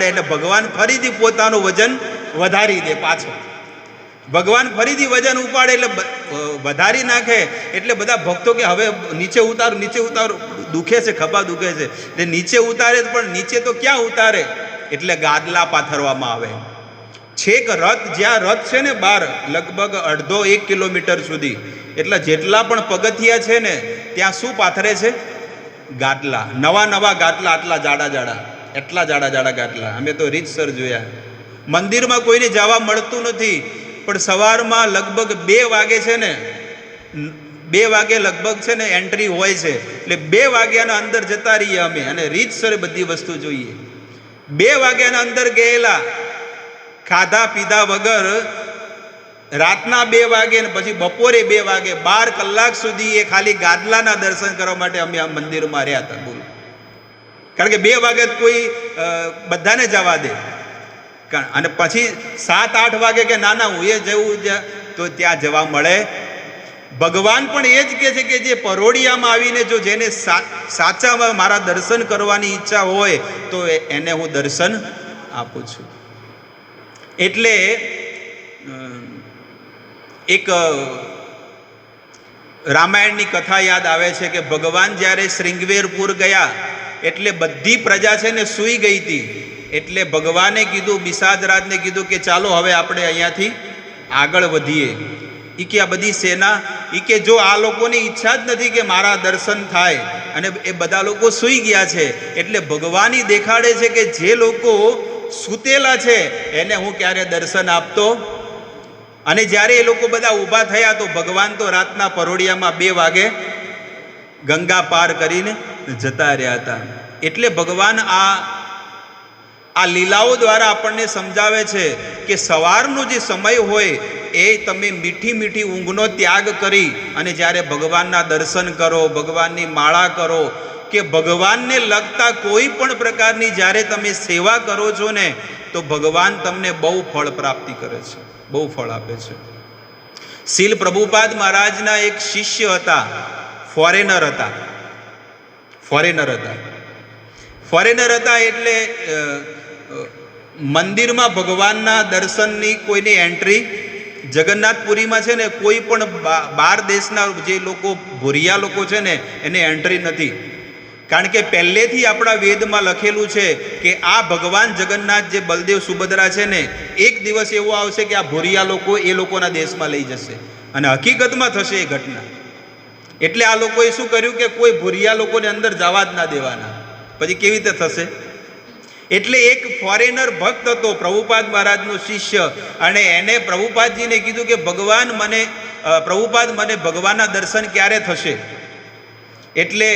એટલે ભગવાન ફરીથી પોતાનું વજન વધારી દે પાછો. ભગવાન ફરીથી વજન ઉપાડે એટલે વધારી નાખે. એટલે બધા ભક્તો કે હવે નીચે ઉતારો, દુખે છે, ખભા દુખે છે. એટલે નીચે ઉતારે, પણ નીચે તો ક્યાં ઉતારે? એટલે ગાદલા પાથરવામાં આવે. છેક રથ, જ્યાં રથ છે ને બહાર લગભગ 1.5 કિલોમીટર સુધી, એટલે જેટલા પણ પગથિયા છે ને ત્યાં શું પાથરે છે? ગાદલા. નવા ગાદલા, એટલા જાડા ગાદલા. અમે તો રીતસર જોયા. મંદિરમાં કોઈને જવા મળતું નથી, પણ સવારમાં લગભગ 2 વાગે છે ને, 2 વાગે લગભગ છે ને એન્ટ્રી હોય છે. એટલે 2 વાગ્યાના અંદર જતા રહીએ અમે અને રીતસર બધી વસ્તુ જોઈએ. 2 વાગ્યાના અંદર ગયેલા, ખાધા પીધા વગર રાતના 2 વાગે ને પછી બપોરે 2 વાગે 12 કલાક સુધી એ ખાલી ગાદલાના દર્શન કરવા માટે અમે આ મંદિરમાં રહ્યા હતા. બોલો. કારણ કે 2 વાગે કોઈ બધાને જવા દે. અને પછી 7-8 વાગે કે ના હું એ જવું તો ત્યાં જવા મળે. ભગવાન પણ એ જ કહે છે કે જે પરોડિયામાં આવીને જો જેને સાચામાં મારા દર્શન કરવાની ઈચ્છા હોય તો એને હું દર્શન આપું છું. એટલે એક રામાયણની કથા યાદ આવે છે કે ભગવાન જ્યારે શ્રીંગવેરપુર ગયા એટલે બધી પ્રજા છે ને સૂઈ ગઈ હતી. એટલે ભગવાને કીધું, બિસાદરાજને કીધું કે ચાલો હવે આપણે અહીંયાથી આગળ વધીએ. એ કે આ બધી સેના, એ કે જો આ લોકોની ઈચ્છા જ નથી કે મારા દર્શન થાય અને એ બધા લોકો સૂઈ ગયા છે, એટલે ભગવાન દેખાડે છે કે જે લોકો સૂતેલા છે એને હું ક્યારે દર્શન આપતો. અને જ્યારે એ લોકો બધા ઊભા થયા તો ભગવાન તો રાતના પરોડિયામાં 2 વાગે ગંગા પાર કરીને જતા રહ્યા હતા. એટલે ભગવાન આ લીલાઓ દ્વારા આપણને સમજાવે છે કે સવારનો જે સમય હોય એ તમે મીઠી ઊંઘનો ત્યાગ કરી અને જ્યારે ભગવાનના દર્શન કરો, ભગવાનની માળા કરો કે ભગવાનને લગતા કોઈ પણ પ્રકારની જ્યારે તમે સેવા કરો છો ને તો ભગવાન તમને બહુ ફળ પ્રાપ્તિ કરે છે, બહુ ફળ આપે છે. શીલ પ્રભુપાદ મહારાજના એક શિષ્ય હતા, ફોરેનર હતા. એટલે મંદિરમાં ભગવાનના દર્શનની કોઈની એન્ટ્રી જગન્નાથપુરીમાં છે ને કોઈ પણ 12 દેશના જે લોકો ભોરિયા લોકો છે ને એને એન્ટ્રી નથી. કારણ કે પહેલેથી આપણા વેદમાં લખેલું છે કે આ ભગવાન જગન્નાથ જે બલદેવ સુભદ્રા છે ને એક દિવસ એવો આવશે કે આ ભોરિયા લોકો એ લોકોના દેશમાં લઈ જશે. અને હકીકતમાં થશે એ ઘટના. એટલે આ લોકોએ શું કર્યું કે કોઈ ભૂરિયા લોકોને અંદર જવા જ ના દેવાના. પછી કેવી રીતે થશે? એટલે એક ફોરેનર ભક્ત હતો, પ્રભુપાદ મહારાજનો શિષ્ય, અને એને પ્રભુપાદજીને કીધું કે પ્રભુપાદ મને ભગવાનના દર્શન ક્યારે થશે? એટલે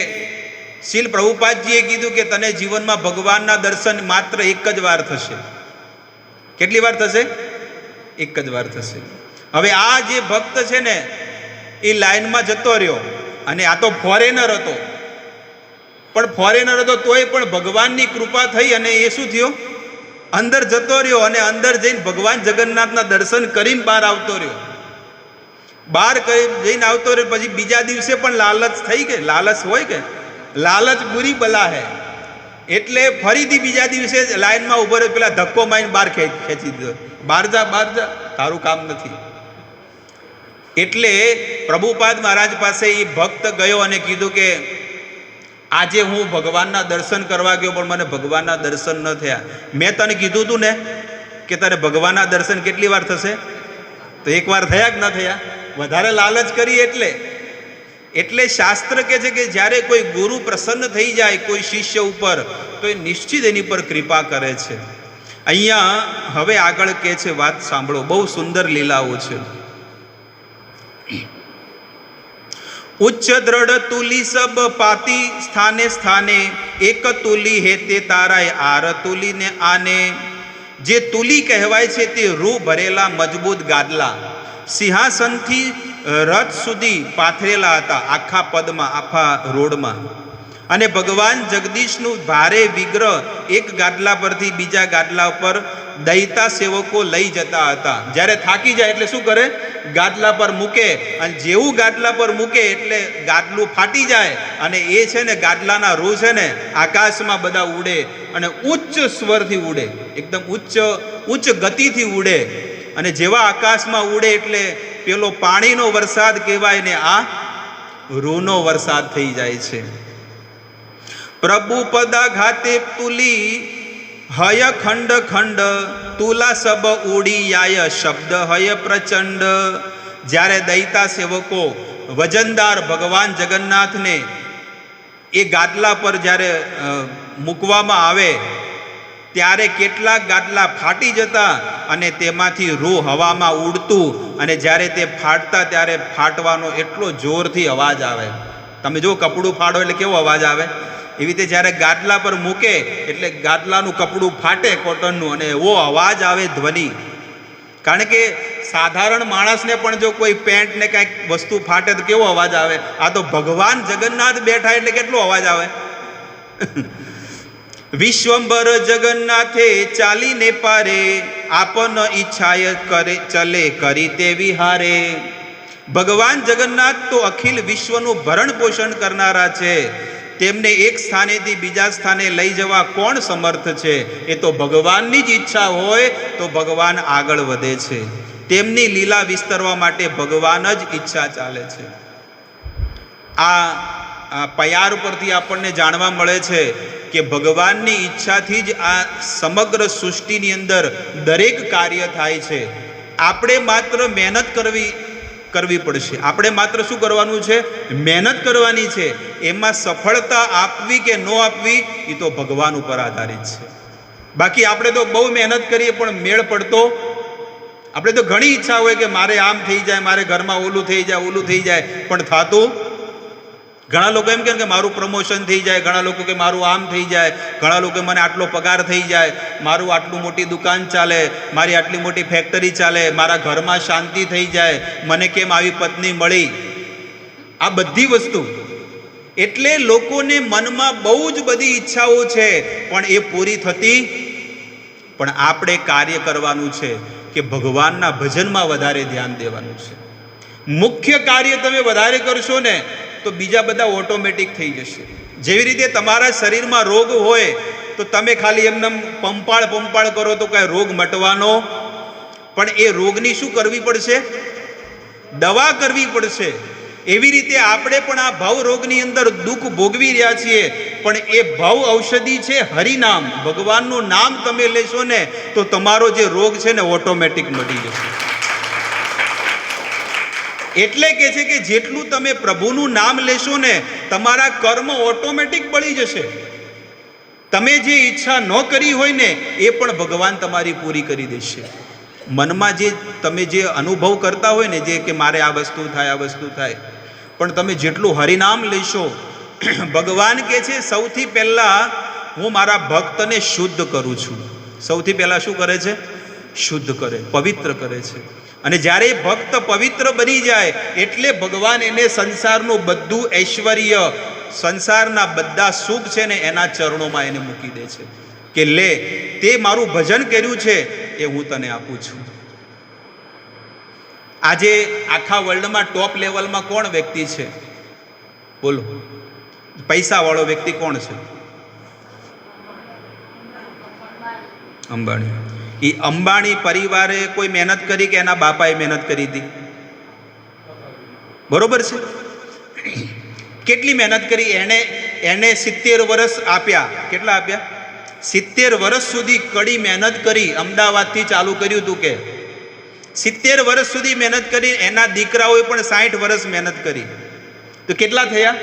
શીલ પ્રભુપાદજીએ કીધું કે તને જીવનમાં ભગવાનના દર્શન માત્ર એક જ વાર થશે. કેટલી વાર થશે? એક જ વાર થશે. હવે આ જે ભક્ત છે ને એ લાઈનમાં જતો રહ્યો, અને આ તો ફોરેનર હતો, પણ ફોરેનર હતો તોય પણ ભગવાનની કૃપા થઈ અને એ શું થયો? અંદર જતો રહ્યો, અને અંદર જઈને ભગવાન જગન્નાથના દર્શન કરીને બહાર આવતો રહ્યો. બહાર જઈને આવતો રહ્યો પછી બીજા દિવસે પણ લાલચ થઈ ગઈ. લાલચ હોય કે લાલચ બુરી બલા હે. એટલે ફરીથી બીજા દિવસે લાઈનમાં ઉભો રહ્યો, પેલા ધક્કો મારીને બહાર ખેંચી દીધો. બહાર જા, તારું કામ નથી. એટલે પ્રભુપાદ મહારાજ પાસે એ ભક્ત ગયો અને કીધું કે આજે હું ભગવાનના દર્શન કરવા ગયો પણ મને ભગવાનના દર્શન ન થયા. મેં તને કીધું હતું ને કે તારે ભગવાનના દર્શન કેટલી વાર થશે? તો એક વાર થયા કે ન થયા? વધારે લાલચ કરી એટલે શાસ્ત્ર કહે છે કે જ્યારે કોઈ ગુરુ પ્રસન્ન થઈ જાય કોઈ શિષ્ય ઉપર તો એ નિશ્ચિત એની પર કૃપા કરે છે. અહીંયા હવે આગળ કહે છે, વાત સાંભળો, બહુ સુંદર લીલાઓ છે. ઉચ્ચ દ્રઢ તુલી સબ પાતી સ્થાને સ્થાને એક તુલી હે તે તારાય આર તુલી ને આને. જે તુલી કહેવાય છે તે રૂ ભરેલા મજબૂત ગાદલા સિંહાસનથી રથ સુધી પાથરેલા હતા, આખા પદમાં, આખા રોડમાં. અને ભગવાન જગદીશનું ભારે વિગ્રહ એક ગાદલા પરથી બીજા ગાદલા પર દૈતા સેવકો લઈ જતા હતા. જ્યારે થાકી જાય એટલે શું કરે? ગાદલા પર મૂકે, અને જેવું ગાદલા પર મૂકે એટલે ગાદલું ફાટી જાય, અને એ છે ને ગાદલાના રૂ છે ને આકાશમાં બધા ઉડે, અને ઉચ્ચ સ્વરથી ઉડે, એકદમ ઉચ્ચ ગતિથી ઉડે. અને જેવા આકાશમાં ઉડે એટલે પેલો પાણીનો વરસાદ કહેવાય ને આ રૂનો વરસાદ થઈ જાય છે. પ્રભુ પદા ઘાતે તુલી હય ખંડ ખંડ તુલા સબ ઉડી યાય શબ્દ હય પ્રચંડ. જ્યારે દૈતા સેવકો વજનદાર ભગવાન જગન્નાથને એ ગાદલા પર જ્યારે મૂકવામાં આવે ત્યારે કેટલાક ગાદલા ફાટી જતા અને તેમાંથી રૂ હવામાં ઉડતું, અને જ્યારે તે ફાટતા ત્યારે ફાટવાનો એટલો જોરથી અવાજ આવે. તમે જો કપડું ફાડો એટલે કેવો અવાજ આવે, એવી રીતે જ્યારે ગાદલા પર મૂકે એટલે ગાદલાનું કપડું ફાટે કોટનનું, અને એવો અવાજ આવે, ધ્વનિ. કારણ કે સાધારણ માણસને પણ જો કોઈ પેન્ટ ને કાંઈક વસ્તુ ફાટે તો કેવો અવાજ આવે. આ તો ભગવાન જગન્નાથ બેઠા એટલે કેટલો અવાજ આવે. વિશ્વંભર જગન્નાથે ચાલીને પારે આપન ઈચ્છાય કરે ચલે કરી તે વિહારે. ભગવાન જગન્નાથ તો અખિલ વિશ્વનું ભરણ પોષણ કરનારા છે. તેમને એક સ્થાનેથી બીજા સ્થાને લઈ જવા કોણ સમર્થ છે? એ તો ભગવાનની જ ઈચ્છા હોય તો ભગવાન આગળ વધે છે. તેમની લીલા વિસ્તરવા માટે ભગવાન જ ઈચ્છા ચાલે છે. આ પયાર પરથી આપણને જાણવા મળે છે કે ભગવાનની ઈચ્છાથી જ આ સમગ્ર સૃષ્ટિની અંદર દરેક કાર્ય થાય છે. આપણે માત્ર મહેનત કરવી પડશે. આપણે માત્ર શું કરવાનું છે? મહેનત કરવાની છે. એમાં સફળતા આપવી કે ન આપવી એ તો ભગવાન ઉપર આધારિત છે. બાકી આપણે તો બહુ મહેનત કરીએ પણ મેળ પડતો. આપણે તો ઘણી ઈચ્છા હોય કે મારે આમ થઈ જાય, મારે ઘરમાં ઓલું થઈ જાય, પણ થતું. ઘણા લોકો એમ કહે કે મારું પ્રમોશન થઈ જાય, ઘણા લોકો કે મારું આમ થઈ જાય, ઘણા લોકો મને આટલો પગાર થઈ જાય, મારું આટલું મોટી દુકાન ચાલે, મારી આટલી મોટી ફેક્ટરી ચાલે, મારા ઘરમાં શાંતિ થઈ જાય, મને કેમ આવી પત્ની મળી. આ બધી વસ્તુ એટલે લોકોને મનમાં બહુ જ બધી ઈચ્છાઓ છે પણ એ પૂરી થતી. પણ આપણે કાર્ય કરવાનું છે કે ભગવાનના ભજનમાં વધારે ધ્યાન દેવાનું છે. મુખ્ય કાર્ય તમે વધારે કરશો ને તો બીજા બધા ઓટોમેટિક થઈ જશે. જેવી રીતે તમારા શરીરમાં રોગ હોય તો તમે ખાલી એમને પંપાળ કરો તો કાંઈ રોગ મટવાનો, પણ એ રોગની શું કરવી પડશે? દવા કરવી પડશે. એવી રીતે આપણે પણ આ ભવ રોગની અંદર દુઃખ ભોગવી રહ્યા છીએ, પણ એ ભવ ઔષધિ છે હરિનામ. ભગવાનનું નામ તમે લેશો ને તો તમારો જે રોગ છે ને ઓટોમેટિક મટી જશે. એટલે કે છે કે જેટલું તમે પ્રભુનું નામ લેશો ને, તમારા કર્મ ઓટોમેટિક બળી જશે. તમે જે ઈચ્છા ન કરી હોય ને એ પણ ભગવાન તમારી પૂરી કરી દેશે. મનમાં જે તમે જે અનુભવ કરતા હોય ને, જે કે મારે આ વસ્તુ થાય, આ વસ્તુ થાય, પણ તમે જેટલું હરિનામ લેશો, ભગવાન કે છે સૌથી પહેલાં હું મારા ભક્તને શુદ્ધ કરું છું. સૌથી પહેલાં શું કરે છે? શુદ્ધ કરે, પવિત્ર કરે છે. અને જ્યારે ભક્ત પવિત્ર બની જાય એટલે ભગવાન એને સંસારનું બધું ઐશ્વર્ય, સંસારના બધા સુખ છે ને એના ચરણોમાં એને મૂકી દે છે કે લે, તે મારું ભજન કર્યું છે એ હું તને આપું છું. આજે આખા વર્લ્ડમાં ટોપ લેવલમાં કોણ વ્યક્તિ છે? બોલો, પૈસાવાળો વ્યક્તિ કોણ છે? અંબાણી. એ અંબાણી પરિવારે કોઈ મહેનત કરી કે એના બાપાએ મહેનત કરી હતી? બરોબર છે. કેટલી મહેનત કરી? એને 70 વર્ષ આપ્યા. કેટલા આપ્યા? 70 વર્ષ સુધી કડી મહેનત કરી. અમદાવાદથી ચાલુ કર્યું હતું કે 70 વર્ષ સુધી મહેનત કરી. એના દીકરાઓએ પણ 60 વર્ષ મહેનત કરી. તો કેટલા થયા?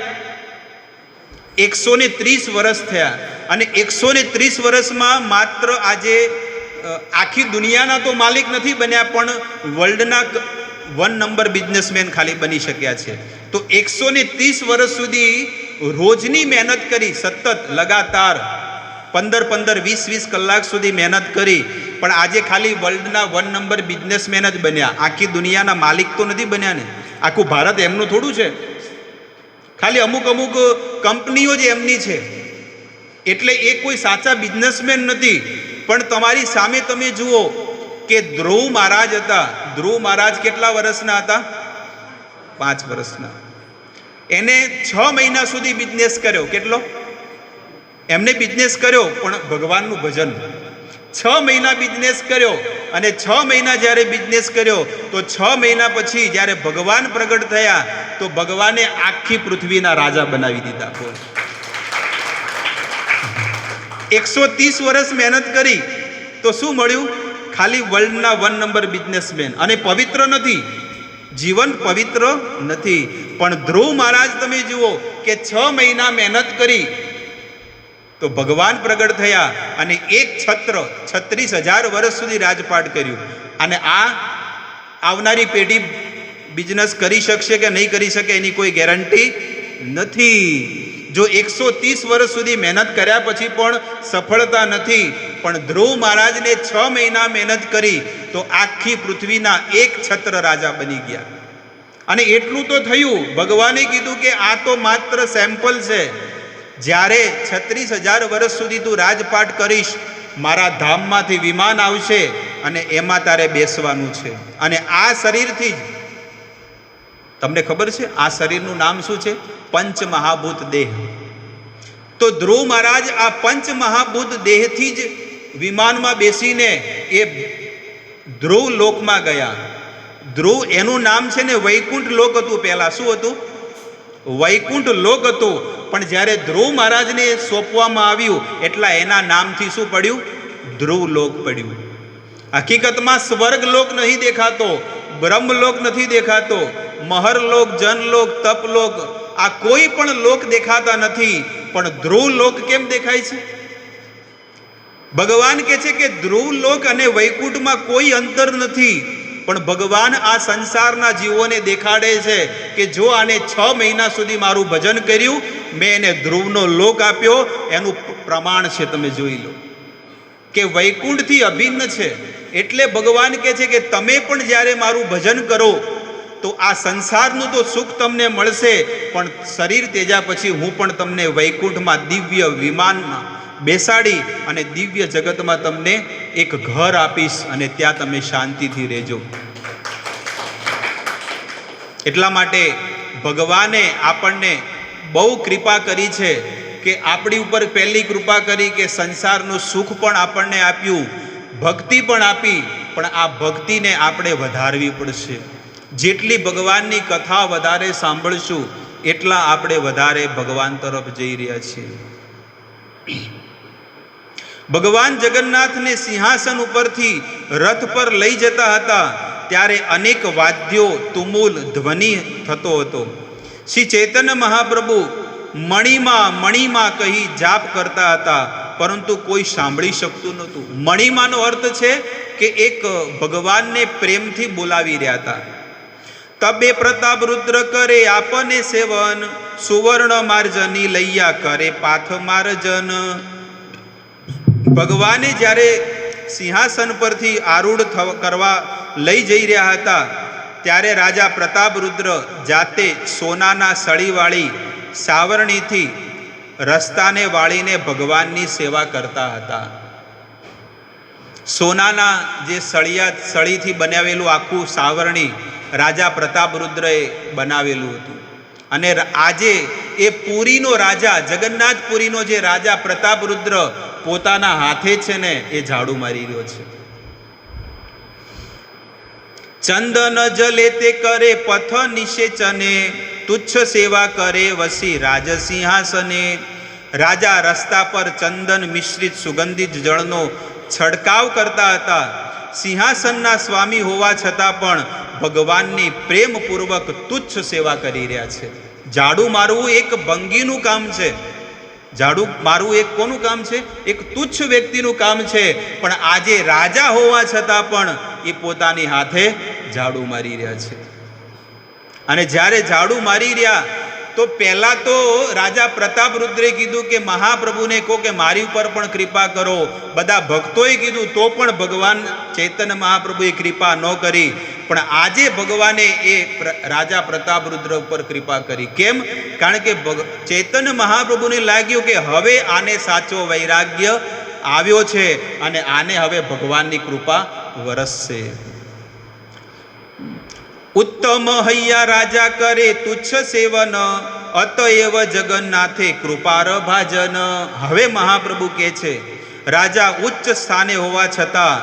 130 વર્ષ થયા. અને 130 વર્ષમાં માત્ર આજે આખી દુનિયાના તો માલિક નથી બન્યા, પણ વર્લ્ડના 1 નંબર બિઝનેસમેન ખાલી બની શક્યા છે. તો 130 વર્ષ સુધી રોજની મહેનત કરી, સતત લગાતાર 15 20 કલાક સુધી મહેનત કરી, પણ આજે ખાલી વર્લ્ડના 1 નંબર બિઝનેસમેન જ બન્યા. આખી દુનિયાના માલિક તો નથી બન્યા ને. આખું ભારત એમનું થોડું છે. ખાલી અમુક કંપનીઓ જ એમની છે. એટલે એ કોઈ સાચા બિઝનેસમેન નથી. પણ તમારી સામે તમે જુઓ કે ધ્રુવ મહારાજ હતા. ધ્રુવ મહારાજ કેટલા વર્ષના હતા? 5 વર્ષના. એને 6 મહિના સુધી બિઝનેસ કર્યો. કેટલો? એમને બિઝનેસ કર્યો પણ ભગવાનનું ભજન. 6 મહિના બિઝનેસ કર્યો. અને 6 મહિના જ્યારે બિઝનેસ કર્યો તો 6 મહિના પછી જ્યારે ભગવાન પ્રગટ થયા તો ભગવાને આખી પૃથ્વીના રાજા બનાવી દીધા. 130 વર્ષ મહેનત કરી તો શું મળ્યું? ખાલી વર્લ્ડના 1 નંબર બિઝનેસમેન. અને પવિત્ર નથી, જીવન પવિત્ર નથી. પણ ધ્રુવ મહારાજ તમે જુઓ કે 6 મહિના મહેનત કરી તો ભગવાન પ્રગટ થયા અને એક છત્ર 36,000 વર્ષ સુધી રાજપાટ કર્યું. અને આ આવનારી પેઢી બિઝનેસ કરી શકશે કે નહીં કરી શકે એની કોઈ ગેરંટી નથી. જો 130 વર્ષ સુધી મહેનત કર્યા પછી પણ સફળતા નથી, પણ ધ્રુવ મહારાજને 6 મહિના મહેનત કરી તો આખી પૃથ્વીના એક છત્ર રાજા બની ગયા. અને એટલું તો થયું, ભગવાને કીધું કે આ તો માત્ર સેમ્પલ છે. જ્યારે 36,000 વર્ષ સુધી તું રાજપાટ કરીશ, મારા ધામમાંથી વિમાન આવશે અને એમાં તારે બેસવાનું છે. અને આ શરીરથી જ તમને ખબર છે આ શરીરનું નામ શું છે? પંચમહાભૂત દેહ. તો ધ્રુવ મહારાજ આ પંચમહાભૂત દેહથી જ વિમાનમાં બેસીને એ ધ્રુવ લોકમાં ગયા. ધ્રુવ એનું નામ છે ને વૈકુંઠ લોક હતું. પહેલા શું હતું? વૈકુંઠ લોક હતું. પણ જ્યારે ધ્રુવ મહારાજને સોંપવામાં આવ્યું એટલા એના નામથી શું પડ્યું? ધ્રુવ લોક પડ્યું. હકીકતમાં સ્વર્ગલોક નહીં દેખાતો, બ્રહ્મલોક નથી દેખાતો, મહરલોક, જનલોક, તપલોક, આ કોઈ પણ લોક દેખાતા નથી. પણ ધ્રુવ લોક કેમ દેખાય છે? ભગવાન કહે છે કે ધ્રુવ લોક અને વૈકુંઠમાં કોઈ અંતર નથી. પણ ભગવાન આ સંસારના જીવોને દેખાડે છે કે જો આને 6 મહિના સુધી મારું ભજન કર્યું, મેં એને ધ્રુવનો લોક આપ્યો. એનું પ્રમાણ છે, તમે જોઈ લો કે વૈકુંઠથી અભિન્ન છે. એટલે ભગવાન કહે છે કે તમે પણ જ્યારે મારું ભજન કરો તો આ સંસારનું તો સુખ તમને મળશે, પણ શરીર ત્યજ્યા પછી હું પણ તમને વૈકુંઠમાં દિવ્ય વિમાનમાં બેસાડી અને દિવ્ય જગતમાં તમને એક ઘર આપીશ અને ત્યાં તમે શાંતિથી રહેજો. એટલા માટે ભગવાને આપણને બહુ કૃપા કરી છે કે આપણી ઉપર પહેલી કૃપા કરી કે સંસારનું સુખ પણ આપણને આપ્યું, ભક્તિ પણ આપી. પણ આ ભક્તિને આપણે વધારવી પડશે. જેટલી ભગવાનની કથા વધારે સાંભળશું એટલા આપણે વધારે ભગવાન તરફ જઈ રહ્યા છીએ. ભગવાન જગન્નાથને સિંહાસન ઉપરથી રથ પર લઈ જતા હતા ત્યારે અનેક વાદ્યો તુમુલ ધ્વનિ થતો હતો. શ્રી ચૈતન્ય મહાપ્રભુ મણિમાં મણિમાં કહી જાપ કરતા હતા, પરંતુ કોઈ સાંભળી શકતું નહોતું. મણિમાનો અર્થ છે કે એક ભગવાનને પ્રેમથી બોલાવી રહ્યા હતા. તબે પ્રતાપ રુદ્ર કરે આપને સેવન, સુવર્ણ માર્જની લૈયા કરે પાથ માર્જન. ભગવાને જ્યારે સિંહાસન પરથી આરૂઢ કરવા લઈ જઈ રહ્યા હતા, ત્યારે રાજા પ્રતાપ રુદ્ર જાતે સોનાના સળીવાળી સાવરણીથી રસ્તાને વાળીને ભગવાનની સેવા કરતા હતા. સોનાના જે સળીથી બનાવેલું આખું સાવરણી રાજા પ્રતાપ રુદ્રએ બનાવેલું હતું. અને આજે એ પુરીનો રાજા, જગન્નાથપુરીનો જે રાજા પ્રતાપ રુદ્ર પોતાના હાથે છે ને એ ઝાડુ મારી રહ્યો છે. ચંદન જલે તે કરે પથ નિષેચને, તુચ્છ સેવા કરે વસી રાજસિંહાસને. રાજા રસ્તા પર ચંદન મિશ્રિત સુગંધિત જળનો છડકાવ કરતા હતા. સિંહાસનના સ્વામી હોવા છતાં પણ ભગવાનની પ્રેમપૂર્વક તુચ્છ સેવા કરી રહ્યા છે. ઝાડુ મારવું એક ભંગીનું કામ છે. ઝાડુ મારવું એક કોનું કામ છે? એક તુચ્છ વ્યક્તિનું કામ છે. પણ આજે રાજા હોવા છતાં પણ એ પોતાની હાથે ઝાડુ મારી રહ્યા છે. અને જ્યારે ઝાડુ મારી રહ્યા તો પહેલા તો રાજા પ્રતાપ રુદ્રે કીધું કે મહાપ્રભુને કહો કે મારી ઉપર પણ કૃપા કરો. બધા ભક્તોએ કીધું તો પણ ભગવાન ચૈતન્ય મહાપ્રભુએ કૃપા ન કરી. પણ આજે ભગવાને એ રાજા પ્રતાપ રુદ્ર ઉપર કૃપા કરી. કેમ? કારણ કે ચૈતન્ય મહાપ્રભુને લાગ્યું કે હવે આને સાચો વૈરાગ્ય આવ્યો છે અને આને હવે ભગવાનની કૃપા વરસશે. ઉત્તમ હૈયા રાજા કરે તુચ્છ સેવન, અતએવ જગન્નાથે કૃપાર ભાજન. હવે મહાપ્રભુ કહે છે રાજા ઉચ્ચ સ્થાને હોવા છતાં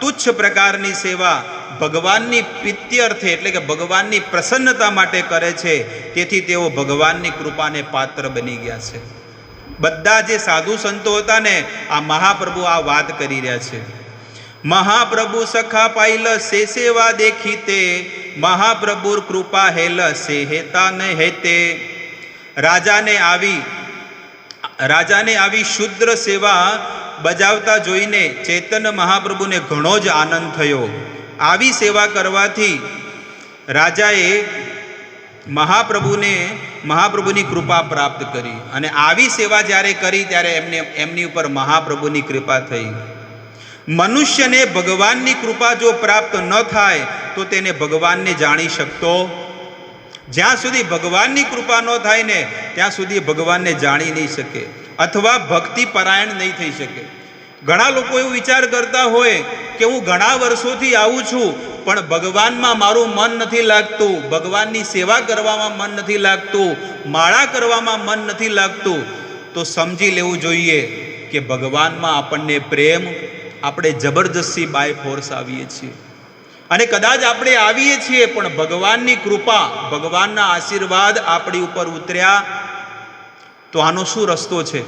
તુચ્છ પ્રકારની સેવા ભગવાનની પ્રીત્યર્થે એટલે કે ભગવાનની પ્રસન્નતા માટે કરે છે. તેથી તેઓ ભગવાનની કૃપાને પાત્ર બની ગયા છે. બધા જે સાધુ સંતો હતા ને આ મહાપ્રભુ આ વાત કરી રહ્યા છે. મહાપ્રભુ સખા પાઈલ સે સેવા દેખીતે, મહાપ્રભુ કૃપા હેલ સે હેતા ન હેતે. રાજાને આવી શુદ્ર સેવા બજાવતા જોઈને ચૈતન્ય મહાપ્રભુને ઘણો જ આનંદ થયો. આવી સેવા કરવાથી રાજાએ મહાપ્રભુની કૃપા પ્રાપ્ત કરી. અને આવી સેવા જ્યારે કરી ત્યારે એમની ઉપર મહાપ્રભુની કૃપા થઈ. મનુષ્યને ભગવાનની કૃપા જો પ્રાપ્ત ન થાય તો તેને ભગવાનને જાણી શકતો. જ્યાં સુધી ભગવાનની કૃપા ન થાય ને ત્યાં સુધી ભગવાનને જાણી નહીં શકે અથવા ભક્તિ પરાયણ નહીં થઈ શકે. ઘણા લોકો એવું વિચાર કરતા હોય કે હું ઘણા વર્ષોથી આવું છું પણ ભગવાનમાં મારું મન નથી લાગતું, ભગવાનની સેવા કરવામાં મન નથી લાગતું, માળા કરવામાં મન નથી લાગતું. તો સમજી લેવું જોઈએ કે ભગવાનમાં આપણને પ્રેમ આપણે જબરજસ્તી બાય ફોર્સ આવીએ છીએ. અને કદાચ આપણે આવીએ છીએ પણ ભગવાનની કૃપા, ભગવાનના આશીર્વાદ આપણી ઉપર ઉતર્યા તો આનો શું રસ્તો છે?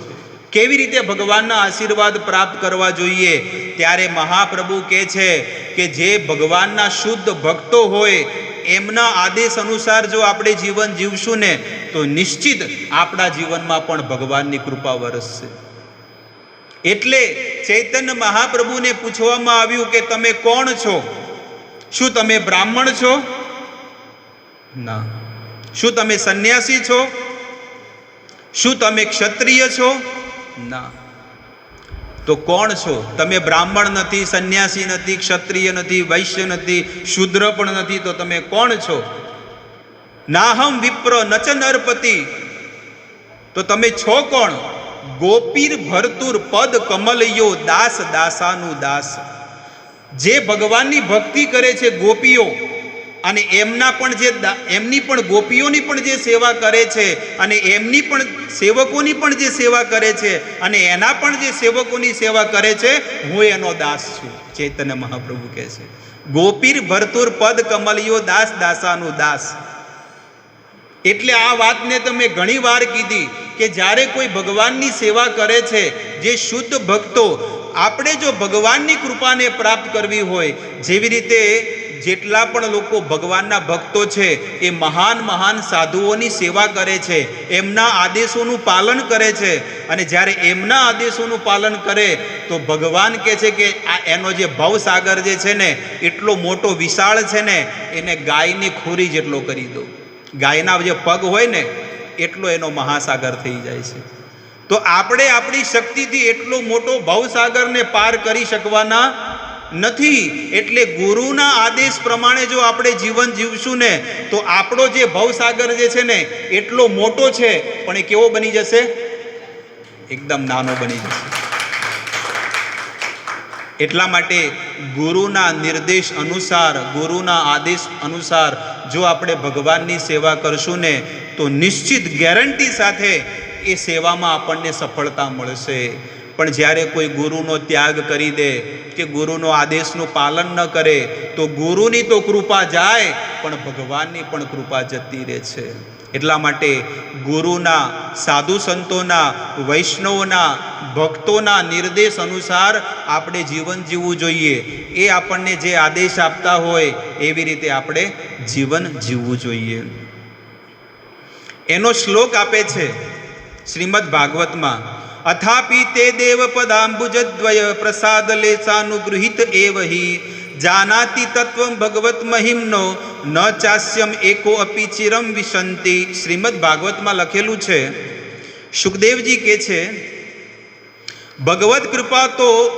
કેવી રીતે ભગવાનના આશીર્વાદ પ્રાપ્ત કરવા જોઈએ? ત્યારે મહાપ્રભુ કહે છે કે જે ભગવાનના શુદ્ધ ભક્તો હોય એમના આદેશ અનુસાર જો આપણે જીવન જીવશું ને તો નિશ્ચિત આપણા જીવનમાં પણ ભગવાનની કૃપા વરસશે. એટલે ચૈતન્ય મહાપ્રભુને પૂછવામાં આવ્યું કે તમે કોણ છો? શું તમે બ્રાહ્મણ છો? ના. શું તમે સંન્યાસી છો? શું તમે ક્ષત્રિય છો? ના. તો કોણ છો? તમે બ્રાહ્મણ નથી, સંન્યાસી નથી, ક્ષત્રિય નથી, વૈશ્ય નથી, શૂદ્ર પણ નથી, તો તમે કોણ છો? નાહમ વિપ્ર નચ નરપતિ. તો તમે છો કોણ? ગોપીર ભરતુર પદ કમલયો દાસ દાસાનું દાસ. જે ભગવાનની ભક્તિ કરે છે ગોપીઓ અને એમની પણ ગોપીઓની પણ જે સેવા કરે છે અને એમની પણ સેવકોની પણ જે સેવા કરે છે અને એના પણ જે સેવકોની સેવા કરે છે, હું એનો દાસ છું. ચૈતન્ય મહાપ્રભુ કહે છે ગોપીર ભરતુર પદ કમલયો દાસ દાસાનું દાસ. એટલે આ વાતને તમે ઘણી વાર કીધી કે જ્યારે કોઈ ભગવાનની સેવા કરે છે, જે શુદ્ધ ભક્તો, આપણે જો ભગવાનની કૃપાને પ્રાપ્ત કરવી હોય, જેવી રીતે જેટલા પણ લોકો ભગવાનના ભક્તો છે એ મહાન મહાન સાધુઓની સેવા કરે છે, એમના આદેશોનું પાલન કરે છે. અને જ્યારે એમના આદેશોનું પાલન કરે તો ભગવાન કહે છે કે આ એનો જે ભવસાગર જે છે ને એટલો મોટો વિશાળ છે ને, એને ગાયની ખોરી જેટલો કરી દો. ગાયના જે પગ હોય ને એટલો એનો મહાસાગર થઈ જાય છે. તો આપણે આપણી શક્તિથી એટલો મોટો ભવસાગરને પાર કરી શકવાના નથી. એટલે ગુરુના આદેશ પ્રમાણે જો આપણે જીવન જીવશું ને તો આપણો જે ભવસાગર જે છે ને એટલો મોટો છે, પણ એ કેવો બની જશે? એકદમ નાનો બની જશે. એટલા માટે ગુરુના નિર્દેશ અનુસાર, ગુરુના આદેશ અનુસાર જો આપણે ભગવાનની સેવા કરશું ને તો નિશ્ચિત ગેરંટી સાથે એ સેવામાં આપણને સફળતા મળશે. પણ જ્યારે કોઈ ગુરુનો ત્યાગ કરી દે કે ગુરુનો આદેશનું પાલન ન કરે તો ગુરુની તો કૃપા જાય પણ ભગવાનની પણ કૃપા જતી રહે છે. એટલા માટે ગુરુના, સાધુ સંતોના, વૈષ્ણવોના, ભક્તોના નિર્દેશ અનુસાર આપણે જીવન જીવવું જોઈએ. એ આપણને જે આદેશ આપતા હોય એવી રીતે આપણે જીવન જીવવું જોઈએ. એનો શ્લોક આપે છે શ્રીમદ ભાગવતમાં, અથાપી તે દેવ પદાંબુજદ્વય પ્રસાદ લેસાનુગૃહિત એવહિ જાનાતિ તત્વમ ભગવત મહિમનો ન ચાસ્યમ એકો અપી ચિરમ વિશંતિ. શ્રીમદ ભાગવતમાં લખેલું છે, સુખદેવજી કહે છે ભગવત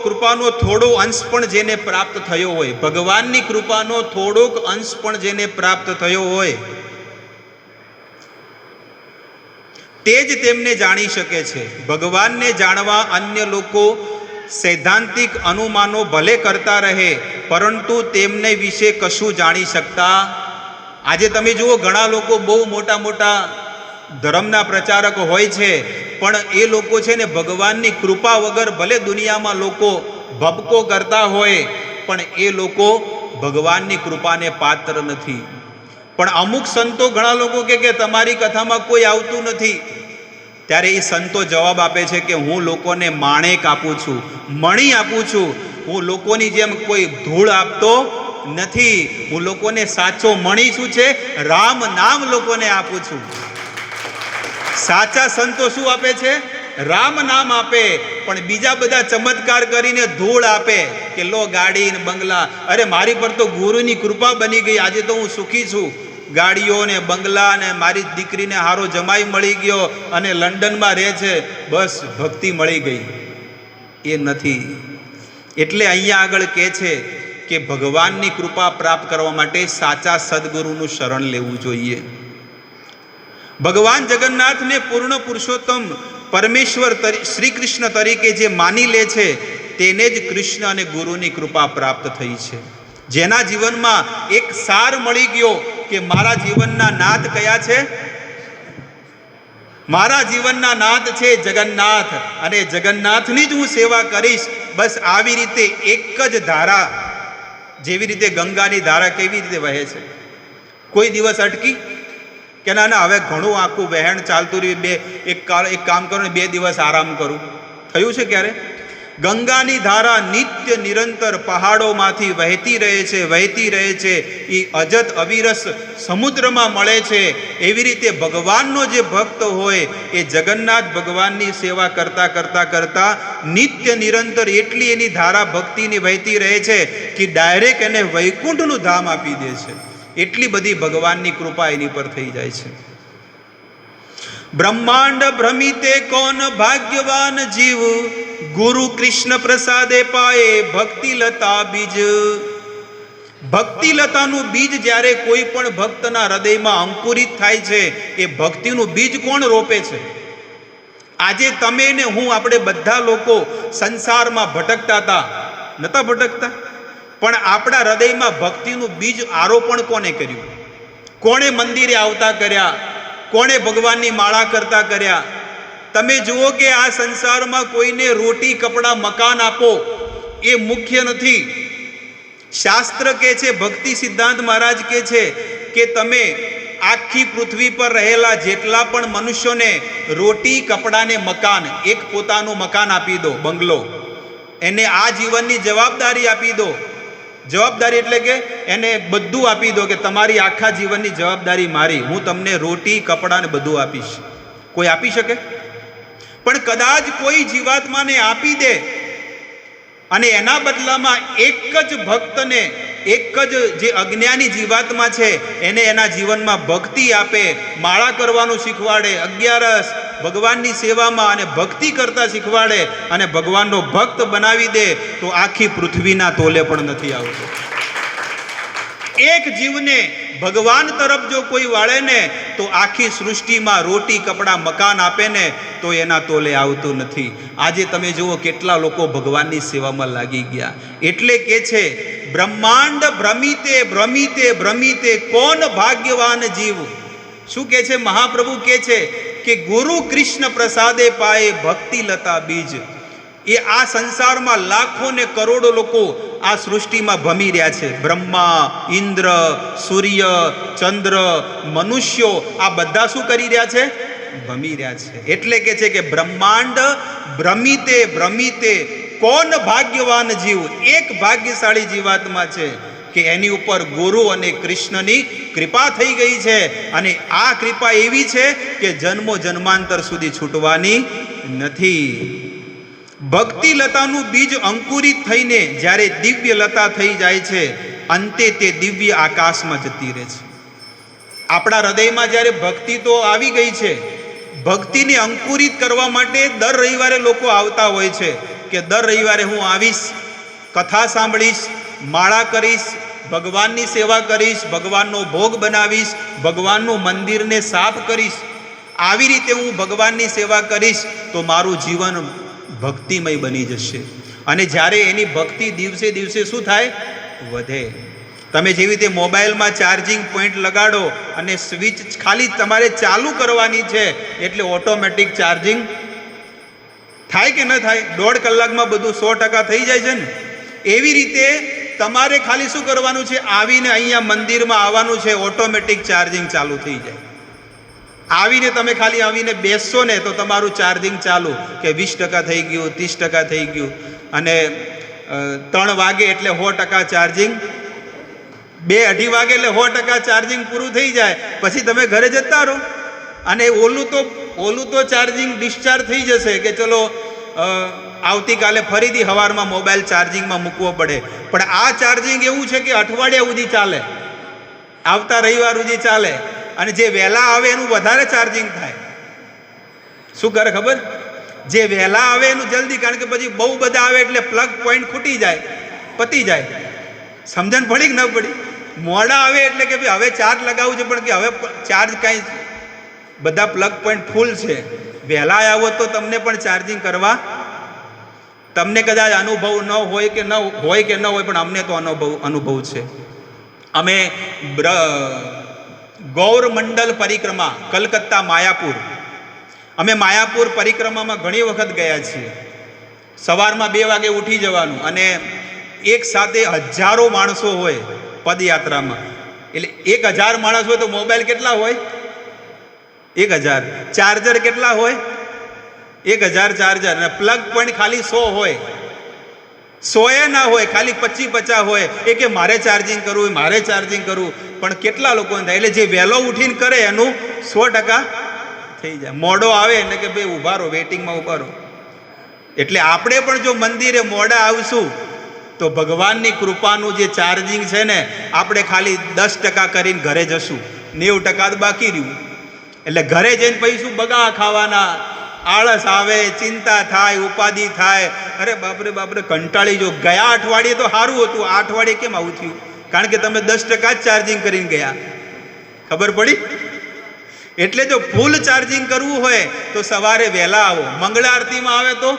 કૃપાનો થોડો અંશ પણ જેને પ્રાપ્ત થયો હોય, ભગવાનની કૃપાનો થોડોક અંશ પણ જેને પ્રાપ્ત થયો હોય તે જ તેમને જાણી શકે છે. ભગવાનને જાણવા અન્ય લોકો સૈદ્ધાંતિક અનુમાનો ભલે કરતા રહે પરંતુ તેમને વિશે કશું જાણી શકતા. આજે તમે જુઓ ઘણા લોકો બહુ મોટા મોટા ધર્મના પ્રચારક હોય છે, પણ એ લોકો છે ને ભગવાનની કૃપા વગર ભલે દુનિયામાં લોકો ભબકો કરતા હોય પણ એ લોકો ભગવાનની કૃપાને પાત્ર નથી. પણ અમુક સંતો, ઘણા લોકો કે તમારી કથામાં કોઈ આવતું નથી, ત્યારે એ સંતો જવાબ આપે છે કે હું લોકોને માણેક આપું છું, મણી આપું છું. હું લોકોની જેમ કોઈ ધૂળ આપતો નથી. હું લોકોને સાચો મણી શું છે? રામ નામ લોકોને આપું છું. સાચા સંતો શું આપે છે? રામ નામ આપે. પણ બીજા બધા ચમત્કાર કરીને ધૂળ આપે કે લો ગાડી ને બંગલા. અરે મારી પર તો ગુરુની કૃપા બની ગઈ, આજે તો હું સુખી છું. ગાડીઓ ને બંગલા ને મારી દીકરીને હારો જમાઈ મળી ગયો અને લંડનમાં રહે છે, બસ ભક્તિ મળી ગઈ. એ નથી. એટલે અહીંયા આગળ કહે છે કે ભગવાનની કૃપા પ્રાપ્ત કરવા માટે સાચા સદગુરુનું શરણ લેવું જોઈએ. ભગવાન જગન્નાથને પૂર્ણ પુરુષોત્તમ પરમેશ્વર શ્રી કૃષ્ણ તરીકે જે માની લે છે તેને જ કૃષ્ણ અને ગુરુની કૃપા પ્રાપ્ત થઈ છે. જેના જીવનમાં એક સાર મળી ગયો કે મારા જીવનના નાથ કયા છે? મારા જીવનના નાથ છે જગન્નાથ, અને જગન્નાથની જ હું સેવા કરીશ. બસ આવી રીતે એક જ ધારા, જેવી રીતે ગંગાની ધારા કેવી રીતે વહે છે, કોઈ દિવસ અટકી કે ના હવે ઘણું આખું વહેણ ચાલતું રહ્યું, એક કામ કરું ને 2 દિવસ આરામ કરું, થયું છે ક્યારે? ગંગાની ધારા નિત્ય નિરંતર પહાડોમાંથી વહેતી રહે છે. એ અજત અવિરસ સમુદ્રમાં મળે છે. એવી રીતે ભગવાનનો જે ભક્ત હોય એ જગન્નાથ ભગવાનની સેવા કરતા નિત્ય નિરંતર એટલી એની ધારા ભક્તિની વહેતી રહે છે કે ડાયરેક્ટ એને વૈકુંઠનું ધામ આપી દે છે. એટલી બધી ભગવાનની કૃપા એની પર થઈ જાય છે. બ્રહ્માંડ ભ્રમિતે કોન ભાગ્યવાન જીવ, ગુરુ કૃષ્ણ પ્રસાદે પાએ ભક્તિ લતા બીજ. ભક્તિ લતાનું બીજ જ્યારે કોઈ પણ ભક્તના હૃદયમાં અંકુરિત થાય છે, એ ભક્તિનું બીજ કોણ રોપે છે? આજે તમે ને હું, આપણે બધા લોકો સંસારમાં ભટકતા હતા, નતા ભટકતા? પણ આપણા હૃદયમાં ભક્તિનું બીજ આરોપણ કોને કર્યું? કોણે મંદિરે આવતા કર્યા? કોણે ભગવાનની માળા કરતા કર્યા? તમે જુઓ કે આ સંસારમાં કોઈને રોટી, કપડાં, મકાન આપો એ મુખ્ય નથી. શાસ્ત્ર કહે છે, ભક્તિ સિદ્ધાંત મહારાજ કહે છે કે તમે આખી પૃથ્વી પર રહેલા જેટલા પણ મનુષ્યોને રોટી, કપડાં ને મકાન, એક પોતાનું મકાન આપી દો, બંગલો, એને આ જીવનની જવાબદારી આપી દો. જવાબદારી એટલે કે એને બધું આપી દો કે તમારી આખા જીવનની જવાબદારી મારી, હું તમને રોટી કપડાં ને બધું આપીશ. કોઈ આપી શકે? પણ કદાચ કોઈ જીવાત્માને આપી દે અને એના બદલામાં એક જ ભક્તને, એક જ જે અજ્ઞાની જીવાત્મા છે એને એના જીવનમાં ભક્તિ આપે, માળા કરવાનું શીખવાડે, 11 ભગવાનની સેવામાં અને ભક્તિ કરતા શીખવાડે અને ભગવાનનો ભક્ત બનાવી દે, તો આખી પૃથ્વીના તોલે પણ નથી આવતો. એક જીવને ભગવાન તરફ જો કોઈ વાળે ને તો આખી સૃષ્ટિમાં રોટી કપડાં મકાન આપે ને તો એના તોલે આવતું નથી. આજે તમે જુઓ કેટલા લોકો ભગવાનની સેવામાં લાગી ગયા. એટલે કે છે બ્રહ્માંડ ભ્રમિતે ભ્રમિતે ભ્રમિતે કોણ ભાગ્યવાન જીવ. શું કે છે મહાપ્રભુ? કે છે કે ગુરુ કૃષ્ણ પ્રસાદે પાએ ભક્તિ લતા બીજ. એ આ સંસારમાં લાખો ને કરોડો લોકો આ સૃષ્ટિમાં ભમી રહ્યા છે. બ્રહ્મા, ઇન્દ્ર, સૂર્ય, ચંદ્ર, મનુષ્યો આ બધા શું કરી રહ્યા છે? ભમી રહ્યા છે. એટલે કે છે કે બ્રહ્માંડ ભ્રમિતે ભ્રમિતે કોણ ભાગ્યવાન જીવ. એક ભાગ્યશાળી જીવાત્મા છે કે એની ઉપર ગુરુ અને કૃષ્ણની કૃપા થઈ ગઈ છે, અને આ કૃપા એવી છે કે જન્મો જન્માંતર સુધી છૂટવાની નથી. ભક્તિ લતાનું બીજ અંકુરિત થઈને જ્યારે દિવ્ય લતા થઈ જાય છે, અંતે તે દિવ્ય આકાશમાં જતી રહે છે. આપણા હૃદયમાં જ્યારે ભક્તિ તો આવી ગઈ છે, ભક્તિને અંકુરિત કરવા માટે દર રવિવારે લોકો આવતા હોય છે કે દર રવિવારે હું આવીશ, કથા સાંભળીશ, માળા કરીશ, ભગવાનની સેવા કરીશ, ભગવાનનો ભોગ બનાવીશ, ભગવાનનું મંદિરને સાફ કરીશ. આવી રીતે હું ભગવાનની સેવા કરીશ તો મારું જીવન ભક્તિમય બની જશે. અને જ્યારે એની ભક્તિ દિવસે દિવસે શું થાય? વધે. તમે જેવી રીતે મોબાઈલમાં ચાર્જિંગ પોઈન્ટ લગાડો અને સ્વિચ ખાલી તમારે ચાલુ કરવાની છે એટલે ઓટોમેટિક ચાર્જિંગ થાય કે ન થાય? 1.5 કલાકમાં બધું 100% થઈ જાય છે ને. એવી રીતે તમારે ખાલી શું કરવાનું છે? આવીને અહીંયા મંદિરમાં આવવાનું છે, ઓટોમેટિક ચાર્જિંગ ચાલુ થઈ જાય. આવીને તમે ખાલી આવીને બેસશો ને તો તમારું ચાર્જિંગ ચાલુ કે 20% થઈ ગયું, 30% થઈ ગયું. અને 3 વાગે એટલે 100% ચાર્જિંગ, 2-2:30 વાગે એટલે 100% ચાર્જિંગ પૂરું થઈ જાય. પછી તમે ઘરે જતા રહો અને ઓલું તો ચાર્જિંગ ડિસ્ચાર્જ થઈ જશે કે ચલો આવતીકાલે ફરીથી સવારમાં મોબાઈલ ચાર્જિંગમાં મૂકવો પડે. પણ આ ચાર્જિંગ એવું છે કે અઠવાડિયા સુધી ચાલે, આવતા રવિવાર સુધી ચાલે. અને જે વહેલા આવે એનું વધારે ચાર્જિંગ થાય. શું કરે ખબર? જે વહેલા આવે એનું જલ્દી, કારણ કે પછી બહુ બધા આવે એટલે પ્લગ પોઈન્ટ ખૂટી જાય, પતી જાય. સમજણ પડી કે ન પડી? મોડા આવે એટલે કે ભાઈ હવે ચાર્જ લગાવવું છે પણ કે હવે ચાર્જ કાંઈ બધા પ્લગ પોઈન્ટ ફૂલ છે. વહેલા આવો તો તમને પણ ચાર્જિંગ કરવા, તમને કદાચ અનુભવ ન હોય કે ન હોય પણ અમને તો અનુભવ છે. અમે ગૌરમંડલ પરિક્રમા કલકત્તા માયાપુર, અમે માયાપુર પરિક્રમામાં ઘણી વખત ગયા છીએ. સવારમાં 2 વાગે ઉઠી જવાનું અને એક સાથે હજારો માણસો હોય પદયાત્રામાં. એટલે 1000 માણસ હોય તો મોબાઈલ કેટલા હોય? 1000. ચાર્જર કેટલા હોય? 1000 ચાર્જર. અને પ્લગ પોઈન્ટ ખાલી 100 હોય. 100 ના હોય, ખાલી 25-50 હોય. એ કે મારે ચાર્જિંગ કરવું, મારે ચાર્જિંગ કરવું. પણ કેટલા લોકોને થાય? એટલે જે વહેલો ઉઠીને કરે એનું 100% થઈ જાય. મોડો આવે એટલે કે ભાઈ ઊભા રહો, વેટિંગમાં ઊભા રહો. એટલે આપણે પણ જો મંદિરે મોડા આવશું તો ભગવાનની કૃપાનું જે ચાર્જિંગ છે ને આપણે ખાલી 10% કરીને ઘરે જશું, 90% બાકી રહ્યું. એટલે ઘરે જઈને પછી શું બગા ખાવાના, આળસ આવે, ચિંતા થાય, ઉપાધિ થાય. અરે બાપરે કંટાળી જો. ગયા અઠવાડિયે તો સારું હતું, આ અઠવાડિયે કેમ આવું થયું? કારણ કે તમે 10% જ ચાર્જિંગ કરીને ગયા. ખબર પડી? એટલે જો ફૂલ ચાર્જિંગ કરવું હોય તો સવારે વહેલા આવો. મંગળા આરતીમાં આવે તો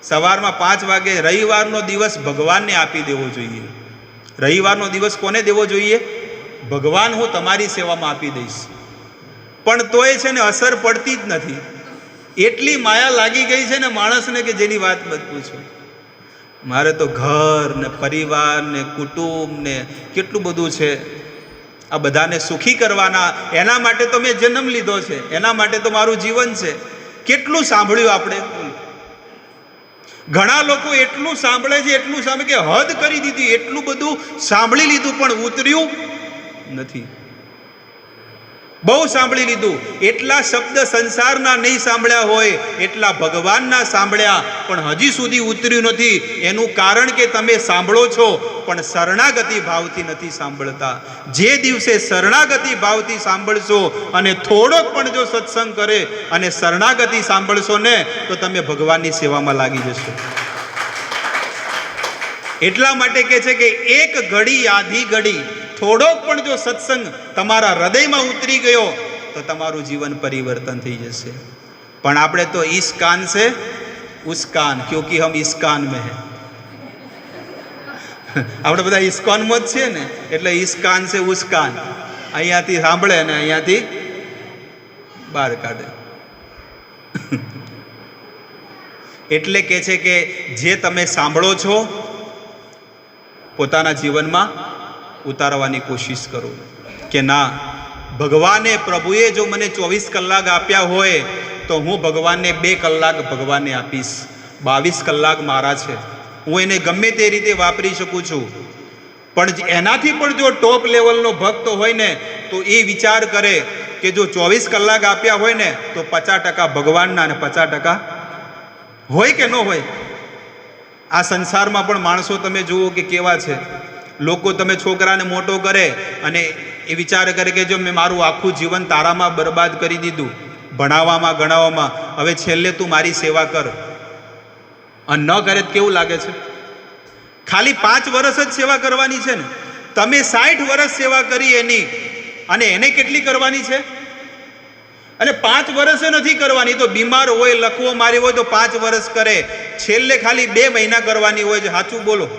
સવારમાં 5 વાગે. રવિવારનો દિવસ ભગવાનને આપી દેવો જોઈએ. રવિવારનો દિવસ કોને દેવો જોઈએ? ભગવાન, હું તમારી સેવામાં આપી દઈશ. પણ તોય છે ને અસર પડતી જ નથી. એટલી માયા લાગી ગઈ છે ને માણસને કે જેની વાત મત પૂછો. મારે તો ઘર ને પરિવાર ને કુટુંબ ને કેટલું બધું છે. આ બધાને સુખી કરવાના, એના માટે તો મેં જન્મ લીધો છે, એના માટે તો મારું જીવન છે. કેટલું સાંભળ્યું આપણે. ઘણા લોકો એટલું સાંભળે છે, એટલું સાંભળે કે હદ કરી દીધી, એટલું બધું સાંભળી લીધું પણ ઉતર્યું નથી. બહુ સાંભળી લીધું, એટલા શબ્દ સંસારના નહીં સાંભળ્યા હોય એટલા ભગવાનના સાંભળ્યા પણ હજી સુધી ઉતર્યું નથી. એનું કારણ કે તમે સાંભળો છો પણ શરણાગતિ ભાવથી નથી સાંભળતા. જે દિવસે શરણાગતિ ભાવથી સાંભળશો અને થોડોક પણ જો સત્સંગ કરે અને શરણાગતિ સાંભળશો ને તો તમે ભગવાનની સેવામાં લાગી જશો. એટલા માટે કહે છે કે એક ઘડી આધી ઘડી થોડોક પણ જો સત્સંગ તમારા હૃદયમાં ઉતરી ગયો તો તમારું જીવન પરિવર્તન થઈ જશે. પણ આપણે તો ઇસ કાન સે ઉસ કાન, ક્યોંકि હમ ઇસ કાન મેં હૈ. આપણે બધા ઇસ્કોનમાં જ છે ને, એટલે ઇસ કાન સે ઉસ કાન, અહીંયાથી સાંભળે ને અહીંયાથી બહાર કાઢે. એટલે કે છે કે જે તમે સાંભળો છો પોતાના જીવનમાં ઉતારવાની કોશિશ કરો કે ના, ભગવાને પ્રભુએ જો મને 24 કલાક આપ્યા હોય તો હું ભગવાનને 2 કલાક ભગવાનને આપીશ. 22 કલાક મારા છે, હું એને ગમે તે રીતે વાપરી શકું છું. પણ એનાથી પણ જો ટોપ લેવલનો ભક્ત હોય ને તો એ વિચાર કરે કે જો 24 કલાક આપ્યા હોય ને તો 50% ભગવાનના અને 50% હોય કે ન હોય. આ સંસારમાં પણ માણસો તમે જુઓ કે કેવા છે. લોકો તમે છોકરાને મોટો કરે અને એ વિચાર કરે કે જો મેં મારું આખું જીવન તારામાં બરબાદ કરી દીધું, ભણાવવામાં ગણાવવામાં, હવે છેલ્લે તું મારી સેવા કર. અને ન કરે તો કેવું લાગે છે? ખાલી 5 વર્ષ જ સેવા કરવાની છે ને, તમે 60 વર્ષ સેવા કરી એની, અને એને કેટલી કરવાની છે? અને 5 વર્ષે નથી કરવાની, તો બીમાર હોય, લકવો મારી હોય તો 5 વર્ષ કરે, છેલ્લે ખાલી 2 મહિના કરવાની હોય છે. સાચું બોલો.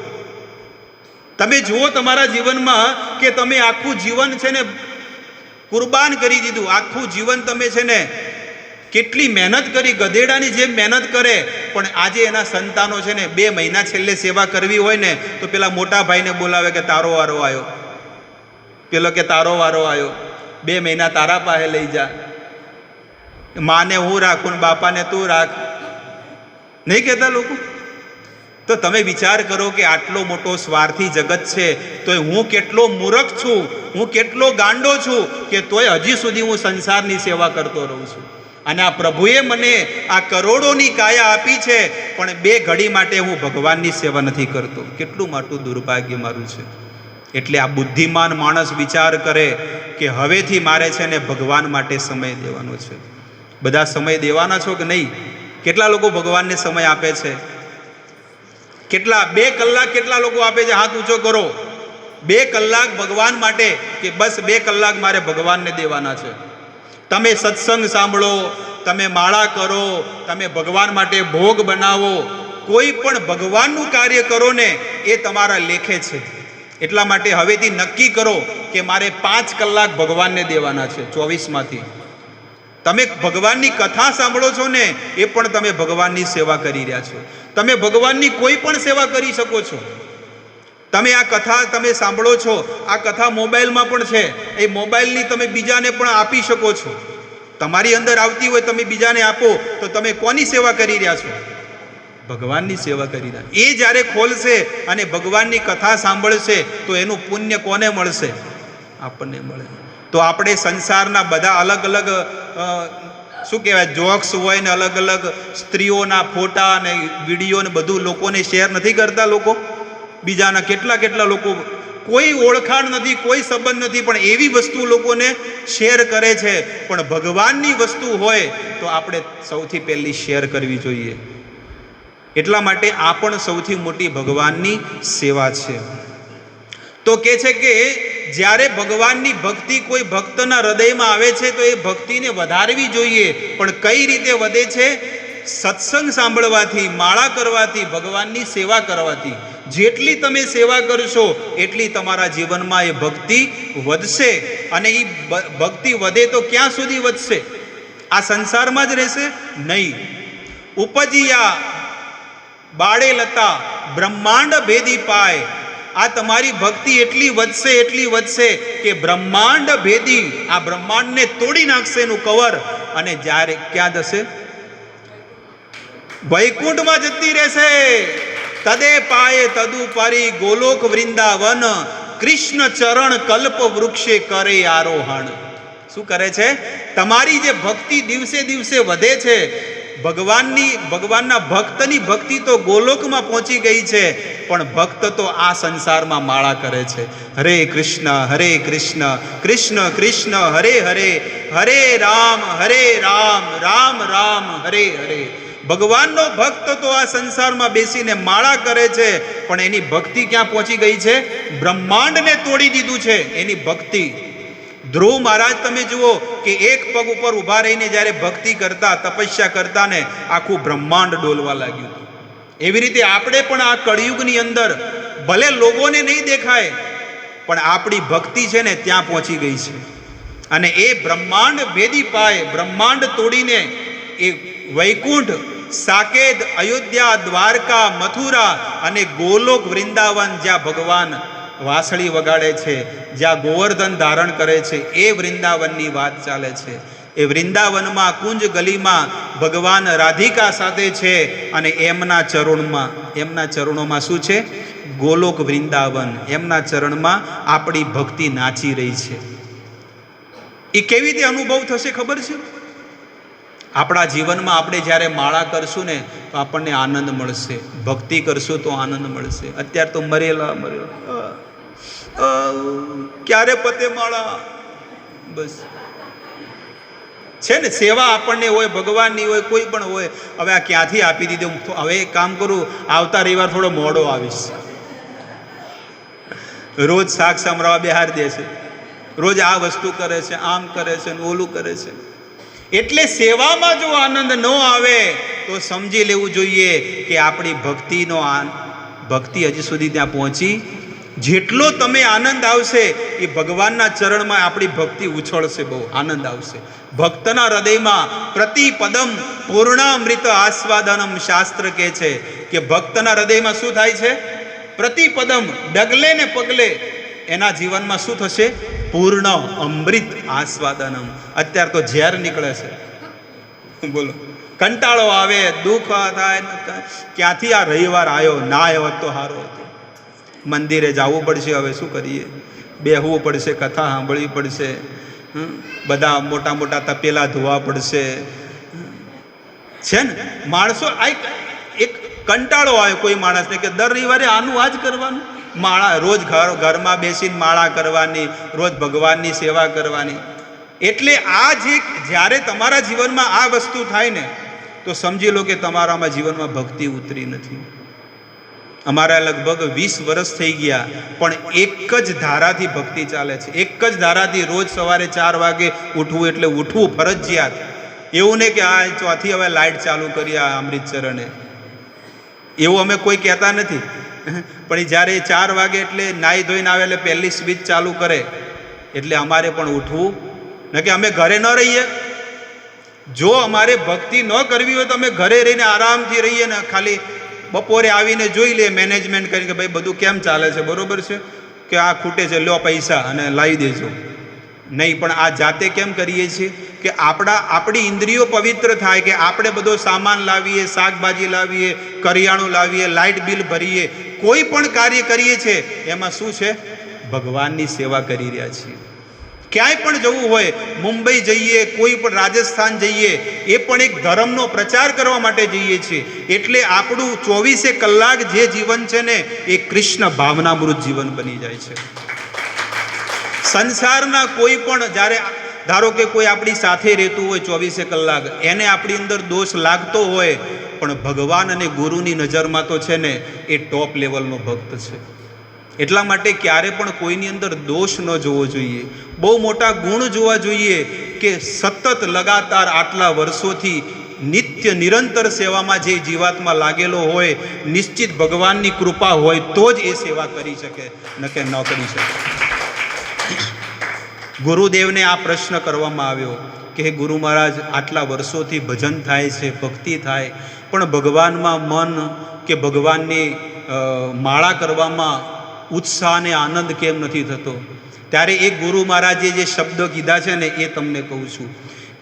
તમે જુઓ તમારા જીવનમાં કે તમે આખું જીવન છે ને કુરબાન કરી દીધું, આખું જીવન તમે છે ને કેટલી મહેનત કરી, ગધેડાની જેમ મહેનત કરે, પણ આજે એના સંતાનો છે ને 2 મહિના છેલ્લે સેવા કરવી હોય ને તો પેલા મોટા ભાઈને બોલાવે કે તારો વારો આવ્યો, પેલો કે તારો વારો આવ્યો, 2 મહિના તારા પાસે લઈ જા, માને હું રાખું ને બાપાને તું રાખ, નહીં કહેતા લોકો? તો તમે વિચાર કરો કે આટલો મોટો સ્વાર્થી જગત છે તોય હું કેટલો મૂર્ખ છું, હું કેટલો ગાંડો છું કે તોય હજી સુધી હું સંસારની સેવા કરતો રહું છું. અને આ પ્રભુએ મને આ કરોડોની કાયા આપી છે પણ 2 ઘડી માટે હું ભગવાનની સેવા નથી કરતો. કેટલું મોટું દુર્ભાગ્ય મારું છે. એટલે આ બુદ્ધિમાન માણસ વિચાર કરે કે હવેથી મારે છે ને ભગવાન માટે સમય દેવાનો છે. બધા સમય દેવાના છો કે નહીં? કેટલા લોકો ભગવાનને સમય આપે છે? કેટલા? 2 કલાક કેટલા લોકો આપે છે? હાથ ઊંચો કરો. 2 કલાક ભગવાન માટે, કે બસ 2 કલાક મારે ભગવાનને દેવાના છે. તમે સત્સંગ સાંભળો, તમે માળા કરો, તમે ભગવાન માટે ભોગ બનાવો, કોઈ પણ ભગવાનનું કાર્ય કરો ને એ તમારા લેખે છે. એટલા માટે હવેથી નક્કી કરો કે મારે 5 કલાક ભગવાનને દેવાના છે 24માંથી. તમે ભગવાનની કથા સાંભળો છો ને એ પણ તમે ભગવાનની સેવા કરી રહ્યા છો. તમે ભગવાનની કોઈ પણ સેવા કરી શકો છો. તમે આ કથા તમે સાંભળો છો, આ કથા મોબાઈલમાં પણ છે, એ મોબાઈલની તમે બીજાને પણ આપી શકો છો. તમારી અંદર આવતી હોય તમે બીજાને આપો તો તમે કોની સેવા કરી રહ્યા છો? ભગવાનની સેવા કરી રહ્યા. એ જ્યારે ખોલશે અને ભગવાનની કથા સાંભળશે તો એનું પુણ્ય કોને મળશે? આપણને મળે. તો આપણે સંસારના બધા અલગ અલગ શું કહેવાય જોક્સ હોય ને અલગ અલગ સ્ત્રીઓના ફોટા અને વિડીયો ને બધું લોકોને શેર નથી કરતા. લોકો બીજાના કેટલા લોકો, કોઈ ઓળખાણ નથી, કોઈ સંબંધ નથી, પણ એવી વસ્તુ લોકોને શેર કરે છે. પણ ભગવાનની વસ્તુ હોય તો આપણે સૌથી પહેલી શેર કરવી જોઈએ. એટલા માટે આ પણ સૌથી મોટી ભગવાનની સેવા છે. તો કહે છે કે જ્યારે ભગવાનની ભક્તિ કોઈ ભક્તના હૃદયમાં આવે છે તો એ ભક્તિને વધારવી જોઈએ. પણ કઈ રીતે વધે છે? સત્સંગ સાંભળવાથી, માળા કરવાથી, ભગવાનની સેવા કરવાથી. જેટલી તમે સેવા કરશો એટલી તમારા જીવનમાં એ ભક્તિ વધશે. અને એ ભક્તિ વધે તો ક્યાં સુધી વધશે? આ સંસારમાં જ રહેશે? નહીં. ઉપજિયા બાળે લતા બ્રહ્માંડ ભેદી પાય. આ તમારી ભક્તિ એટલી વધશે કે બ્રહ્માંડ ભેદી, આ બ્રહ્માંડને તોડી નાખશે એનું કવર. અને જ્યારે ક્યાં જશે? વૈકુંઠમાં જતી રહેશે. તદે પાયે તદુ પરી ગોલોક વૃંદાવન, કૃષ્ણ ચરણ કલ્પ વૃક્ષે કરે આરોહણ. શું કરે છે? તમારી જે ભક્તિ દિવસે દિવસે વધે છે, ભગવાનના ભક્તની ભક્તિ તો ગોલોકમાં પહોંચી ગઈ છે, પણ ભક્ત તો આ સંસારમાં માળા કરે છે. હરે કૃષ્ણ કૃષ્ણ કૃષ્ણ હરે હરે, હરે રામ રામ રામ હરે હરે. ભગવાનનો ભક્ત તો આ સંસારમાં બેસીને માળા કરે છે, પણ એની ભક્તિ ક્યાં પહોંચી ગઈ છે? બ્રહ્માંડને તોડી દીધું છે એની ભક્તિ. ધ્રુવ મહારાજ તમે જુઓ કે એક પગ ઉપર ઊભા રહીને જ્યારે ભક્તિ કરતા, તપસ્યા કરતા ને આખું બ્રહ્માંડ ડોલવા લાગ્યું. એવી રીતે આપણે પણ આ કળિયુગની અંદર ભલે લોકોને નહીં દેખાય, પણ આપણી ભક્તિ છે ને ત્યાં પહોંચી ગઈ છે. અને એ બ્રહ્માંડ ભેદી પાય, બ્રહ્માંડ તોડીને એ વૈકુંઠ, સાકેત, અયોધ્યા, દ્વારકા, મથુરા અને ગોલોક વૃંદાવન, જ્યાં ભગવાન વાંસળી વગાડે છે, જ્યાં ગોવર્ધન ધારણ કરે છે, એ વૃંદાવનની વાત ચાલે છે. એ વૃંદાવનમાં કુંજ ગલીમાં ભગવાન રાધિકા સાથે છે, અને એમના ચરણોમાં શું છે? ગોલોક વૃંદાવન. એમના ચરણમાં આપણી ભક્તિ નાચી રહી છે. એ કેવી રીતે અનુભવ થશે ખબર છે? આપણા જીવનમાં આપણે જ્યારે માળા કરશું ને તો આપણને આનંદ મળશે, ભક્તિ કરશું તો આનંદ મળશે. અત્યારે તો મરેલા ક્યારે પતે માળા, બસ છે ને. સેવા આપણને હોય, ભગવાનની હોય, કોઈ પણ હોય. હવે આ ક્યાંથી આપી દીધું? હવે એક કામ કરું, આવતા રવિવાર થોડો મોડો આવીશ. રોજ શાક સમરાવા બિહાર દે છે, રોજ આ વસ્તુ કરે છે, આમ કરે છે, ઓલું કરે છે. એટલે સેવામાં જો આનંદ ન આવે તો સમજી લેવું જોઈએ કે આપણી ભક્તિ હજી સુધી ત્યાં પહોંચી. જેટલો તમે આનંદ આવશે એ ભગવાનના ચરણમાં આપણી ભક્તિ ઉછળશે, બહુ આનંદ આવશે. ભક્તના હૃદયમાં પ્રતિ પદમ પૂર્ણામૃત આસ્વાદનમ. શાસ્ત્ર કહે છે કે ભક્તના હૃદયમાં શું થાય છે? પ્રતિ પદમ, ડગલે ને પગલે એના જીવનમાં શું થશે? પૂર્ણ અમૃત આસ્વાદનમ. અત્યારે તો ઝેર નીકળે છે, બોલો. કંટાળો આવે, દુઃખ થાય, ક્યાંથી આ રવિવાર આવ્યો, ના આવ્યો તો સારો હતો. મંદિરે જવું પડશે, હવે શું કરીએ? બેહવું પડશે, કથા સાંભળવી પડશે, બધા મોટા મોટા તપેલા ધોવા પડશે, છે ને. માણસો એક કંટાળો આવે કોઈ માણસને કે દર રવિવારે આનું આ જ કરવાનું. માળા રોજ ઘરમાં બેસીને માળા કરવાની, રોજ ભગવાનની સેવા કરવાની. એટલે આ જ્યારે તમારા જીવનમાં આ વસ્તુ થાય ને તો સમજી લો કે તમારામાં જીવનમાં ભક્તિ ઉતરી નથી. અમારા લગભગ 20 વર્ષ થઈ ગયા, પણ એક જ ધારાથી ભક્તિ ચાલે છે. એક જ ધારાથી રોજ સવારે 4 વાગે ઉઠવું, એટલે ઉઠવું ફરજિયાત. એવું નહીં કે આ ચોથી હવે લાઇટ ચાલુ કરી આ અમૃતસરને, એવું અમે કોઈ કહેતા નથી. પણ જ્યારે 4 વાગે એટલે નાહી ધોઈને આવે એટલે પહેલી સ્વિચ ચાલુ કરે, એટલે અમારે પણ ઉઠવું. ન કે અમે ઘરે ન રહીએ. જો અમારે ભક્તિ ન કરવી હોય તો અમે ઘરે રહીને આરામથી રહીએ ને, ખાલી બપોરે આવીને જોઈ લે મેનેજમેન્ટ કરીને કે ભાઈ બધું કેમ ચાલે છે, બરોબર છે કે આ ખૂટે છે, લો પૈસા અને લાવી દેજો. નહીં, પણ આ જાતે કેમ કરીએ છીએ કે આપણી ઇન્દ્રિયો પવિત્ર થાય, કે આપણે બધો સામાન લાવીએ, શાકભાજી લાવીએ, કરિયાણું લાવીએ, લાઇટ બિલ ભરીએ, કોઈ પણ કાર્ય કરીએ છીએ એમાં શું છે? ભગવાનની સેવા કરી રહ્યા છીએ. ક્યાંય પણ જવું હોય, મુંબઈ જઈએ, કોઈ પણ રાજસ્થાન જઈએ, એ પણ એક ધર્મનો પ્રચાર કરવા માટે જઈએ છીએ. એટલે આપણું 24 કલાક જે જીવન છે ને એ કૃષ્ણ ભાવનામૃત જીવન બની જાય છે. સંસારના કોઈ પણ, જ્યારે ધારો કે કોઈ આપણી સાથે રહેતું હોય 24 કલાક, એને આપણી અંદર દોષ લાગતો હોય, પણ ભગવાન અને ગુરુની નજરમાં તો છે ને એ ટોપ લેવલનો ભક્ત છે. એટલા માટે ક્યારે પણ કોઈની અંદર દોષ ન જોવો જોઈએ, બહુ મોટા ગુણ જોવા જોઈએ. કે સતત લગાતાર આટલા વર્ષોથી નિત્ય નિરંતર સેવામાં જે જીવાત્મા લાગેલો હોય, નિશ્ચિત ભગવાનની કૃપા હોય તો જ એ સેવા કરી શકે, ન કે ન કરી શકે. ગુરુદેવને આ પ્રશ્ન કરવામાં આવ્યો કે હે ગુરુ મહારાજ, આટલા વર્ષોથી ભજન થાય છે, ભક્તિ થાય, પણ ભગવાનમાં મન કે ભગવાનની માળા કરવામાં ઉત્સાહ અને આનંદ કેમ નથી થતો? ત્યારે એક ગુરુ મહારાજે જે શબ્દો કીધા છે ને એ તમને કહું છું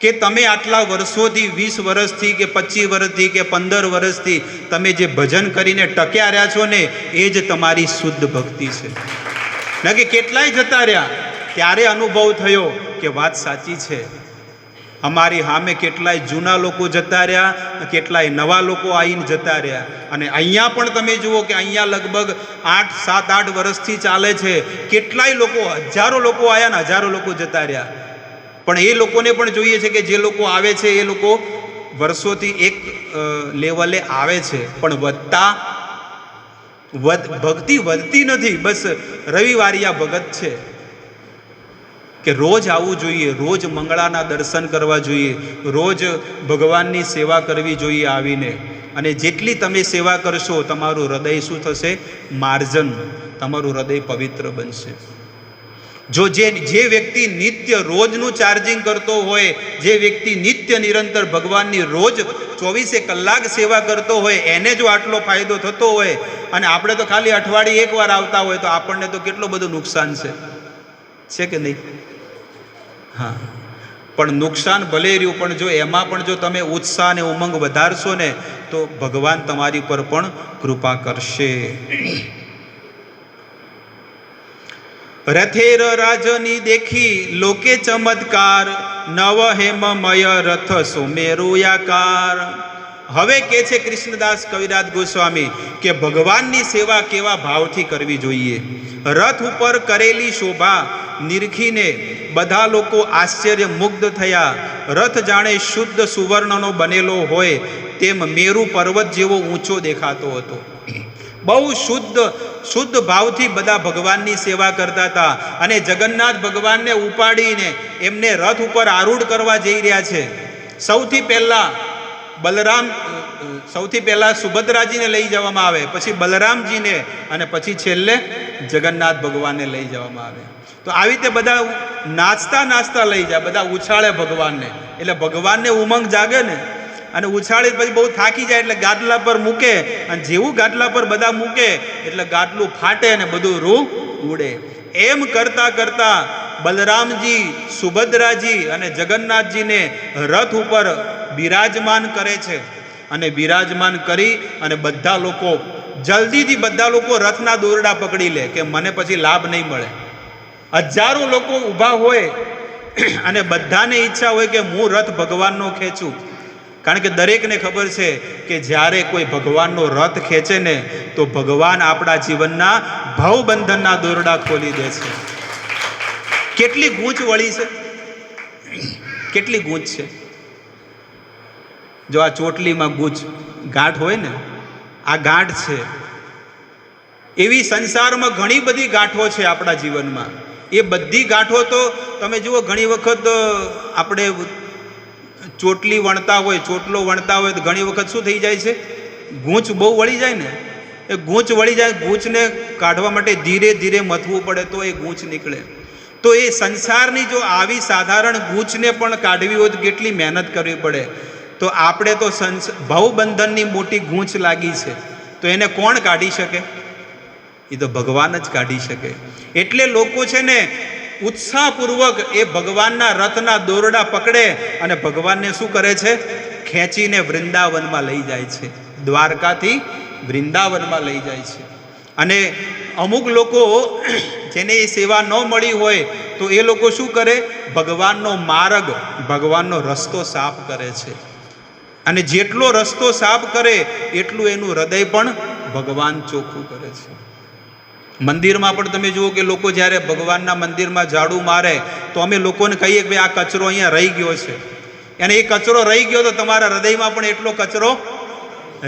કે તમે આટલા વર્ષોથી 20 વર્ષથી કે 25 વર્ષથી કે 15 વર્ષથી તમે જે ભજન કરીને ટક્યા રહ્યા છો ને, એ જ તમારી શુદ્ધ ભક્તિ છે. ન કે કેટલાય જતા રહ્યા ત્યારે અનુભવ થયો કે વાત સાચી છે. અમારી સામે કેટલાય જૂના લોકો જતા રહ્યા, કેટલાય નવા લોકો આવીને જતા રહ્યા. અને અહીંયા પણ તમે જુઓ કે અહીંયા લગભગ 7-8 વર્ષથી ચાલે છે. કેટલાય લોકો, હજારો લોકો આવ્યા ને હજારો લોકો જતા રહ્યા. પણ એ લોકોને પણ જોઈએ છે કે જે લોકો આવે છે એ લોકો વર્ષોથી એક લેવલે આવે છે, પણ ભક્તિ વધતી નથી. બસ રવિવારિયા ભગત છે કે રોજ આવવું જોઈએ, રોજ મંગળાના દર્શન કરવા જોઈએ, રોજ ભગવાનની સેવા કરવી જોઈએ આવીને. અને જેટલી તમે સેવા કરશો તમારું હૃદય શું થશે? માર્જન, તમારું હૃદય પવિત્ર બનશે. જો જે વ્યક્તિ નિત્ય રોજનું ચાર્જિંગ કરતો હોય, જે વ્યક્તિ નિત્ય નિરંતર ભગવાનની રોજ 24 કલાક સેવા કરતો હોય, એને જો આટલો ફાયદો થતો હોય, અને આપણે તો ખાલી અઠવાડિયે એકવાર આવતા હોય, તો આપણને તો કેટલું બધું નુકસાન છે કે નહીં? હા, પણ નુકસાન ભલે રહ્યું, પણ જો એમાં પણ જો તમે ઉત્સાહ અને ઉમંગ વધારશો ને, તો ભગવાન તમારી પર પણ કૃપા કરશે. રથેર રાજની દેખી લોકે ચમત્કાર, નવ હેમમય રથ સુમેરુયાકાર. હવે કે છે કૃષ્ણદાસ કવિરાજ ગોસ્વામી કે ભગવાનની સેવા કેવા ભાવથી કરવી જોઈએ. રથ ઉપર કરેલી શોભા નિરખીને બધા લોકો આશ્ચર્ય મુગ્ધ થયા. રથ જાણે શુદ્ધ સુવર્ણનો બનેલો હોય તેમ મેરુ પર્વત જેવો ઊંચો દેખાતો હતો. બહુ શુદ્ધ ભાવથી બધા ભગવાનની સેવા કરતા હતા. અને જગન્નાથ ભગવાનને ઉપાડીને એમને રથ ઉપર આરૂઢ કરવા જઈ રહ્યા છે. સૌથી પહેલા સુભદ્રાજીને લઈ જવામાં આવે, પછી બલરામજીને, અને પછી છેલ્લે જગન્નાથ ભગવાનને લઈ જવામાં આવે. તો આવી રીતે બધા નાચતા લઈ જાય, બધા ઉછાળે ભગવાનને. એટલે ભગવાનને ઉમંગ જાગે ને, અને ઉછાળી પછી બહુ થાકી જાય એટલે ગાદલા પર મૂકે, અને જેવું ગાદલા પર બધા મૂકે એટલે ગાદલું ફાટે અને બધું રૂ ઉડે. એમ કરતા કરતા બલરામજી, સુભદ્રાજી અને જગન્નાથજીને રથ ઉપર બિરાજમાન કરે છે. અને બિરાજમાન કરી અને બધા લોકો જલ્દીથી રથના દોરડા પકડી લે કે મને પછી લાભ નહીં મળે. હજારો લોકો ઊભા હોય અને બધાને ઈચ્છા હોય કે હું રથ ભગવાનનો ખેંચું. કારણ કે દરેકને ખબર છે કે જ્યારે કોઈ ભગવાનનો રથ ખેંચે ને, તો ભગવાન આપણા જીવનના ભવબંધનના દોરડા ખોલી દે છે. કેટલી ગૂંચ વળી છે, કેટલી ગૂંચ છે. જો આ ચોટલીમાં ગાંઠ હોય ને, આ ગાંઠ છે. એવી સંસારમાં ઘણી બધી ગાંઠો છે આપણા જીવનમાં. એ બધી ગાંઠો તો તમે જુઓ, ઘણી વખત આપણે ચોટલો વણતા હોય તો ઘણી વખત શું થઈ જાય છે? ગૂંચ બહુ વળી જાય ને. એ ગૂંચ વળી જાય, ગૂંચને કાઢવા માટે ધીરે ધીરે મથવું પડે તો એ ગૂંચ નીકળે. તો એ સંસારની જો આવી સાધારણ ગૂંચને પણ કાઢવી હોય તો કેટલી મહેનત કરવી પડે. તો આપણે તો ભવબંધનની મોટી ગૂંચ લાગી છે, તો એને કોણ કાઢી શકે? એ તો ભગવાન જ કાઢી શકે. એટલે લોકો છે ને ઉત્સાહપૂર્વક એ ભગવાનના રથના દોરડા પકડે અને ભગવાનને શું કરે છે? ખેંચીને વૃંદાવનમાં લઈ જાય છે. દ્વારકાથી વૃંદાવનમાં લઈ જાય છે. અને અમુક લોકો જેને એ સેવા ન મળી હોય તો એ લોકો શું કરે? ભગવાનનો માર્ગ, ભગવાનનો રસ્તો સાફ કરે છે. અને જેટલો રસ્તો સાફ કરે એટલું એનું હૃદય પણ ભગવાન ચોખ્ખું કરે છે. મંદિરમાં પણ તમે જુઓ કે લોકો જ્યારે ભગવાનના મંદિરમાં ઝાડુ મારે તો અમે લોકોને કહીએ કે ભાઈ આ કચરો અહીંયા રહી ગયો છે. અને એ કચરો રહી ગયો તો તમારા હૃદયમાં પણ એટલો કચરો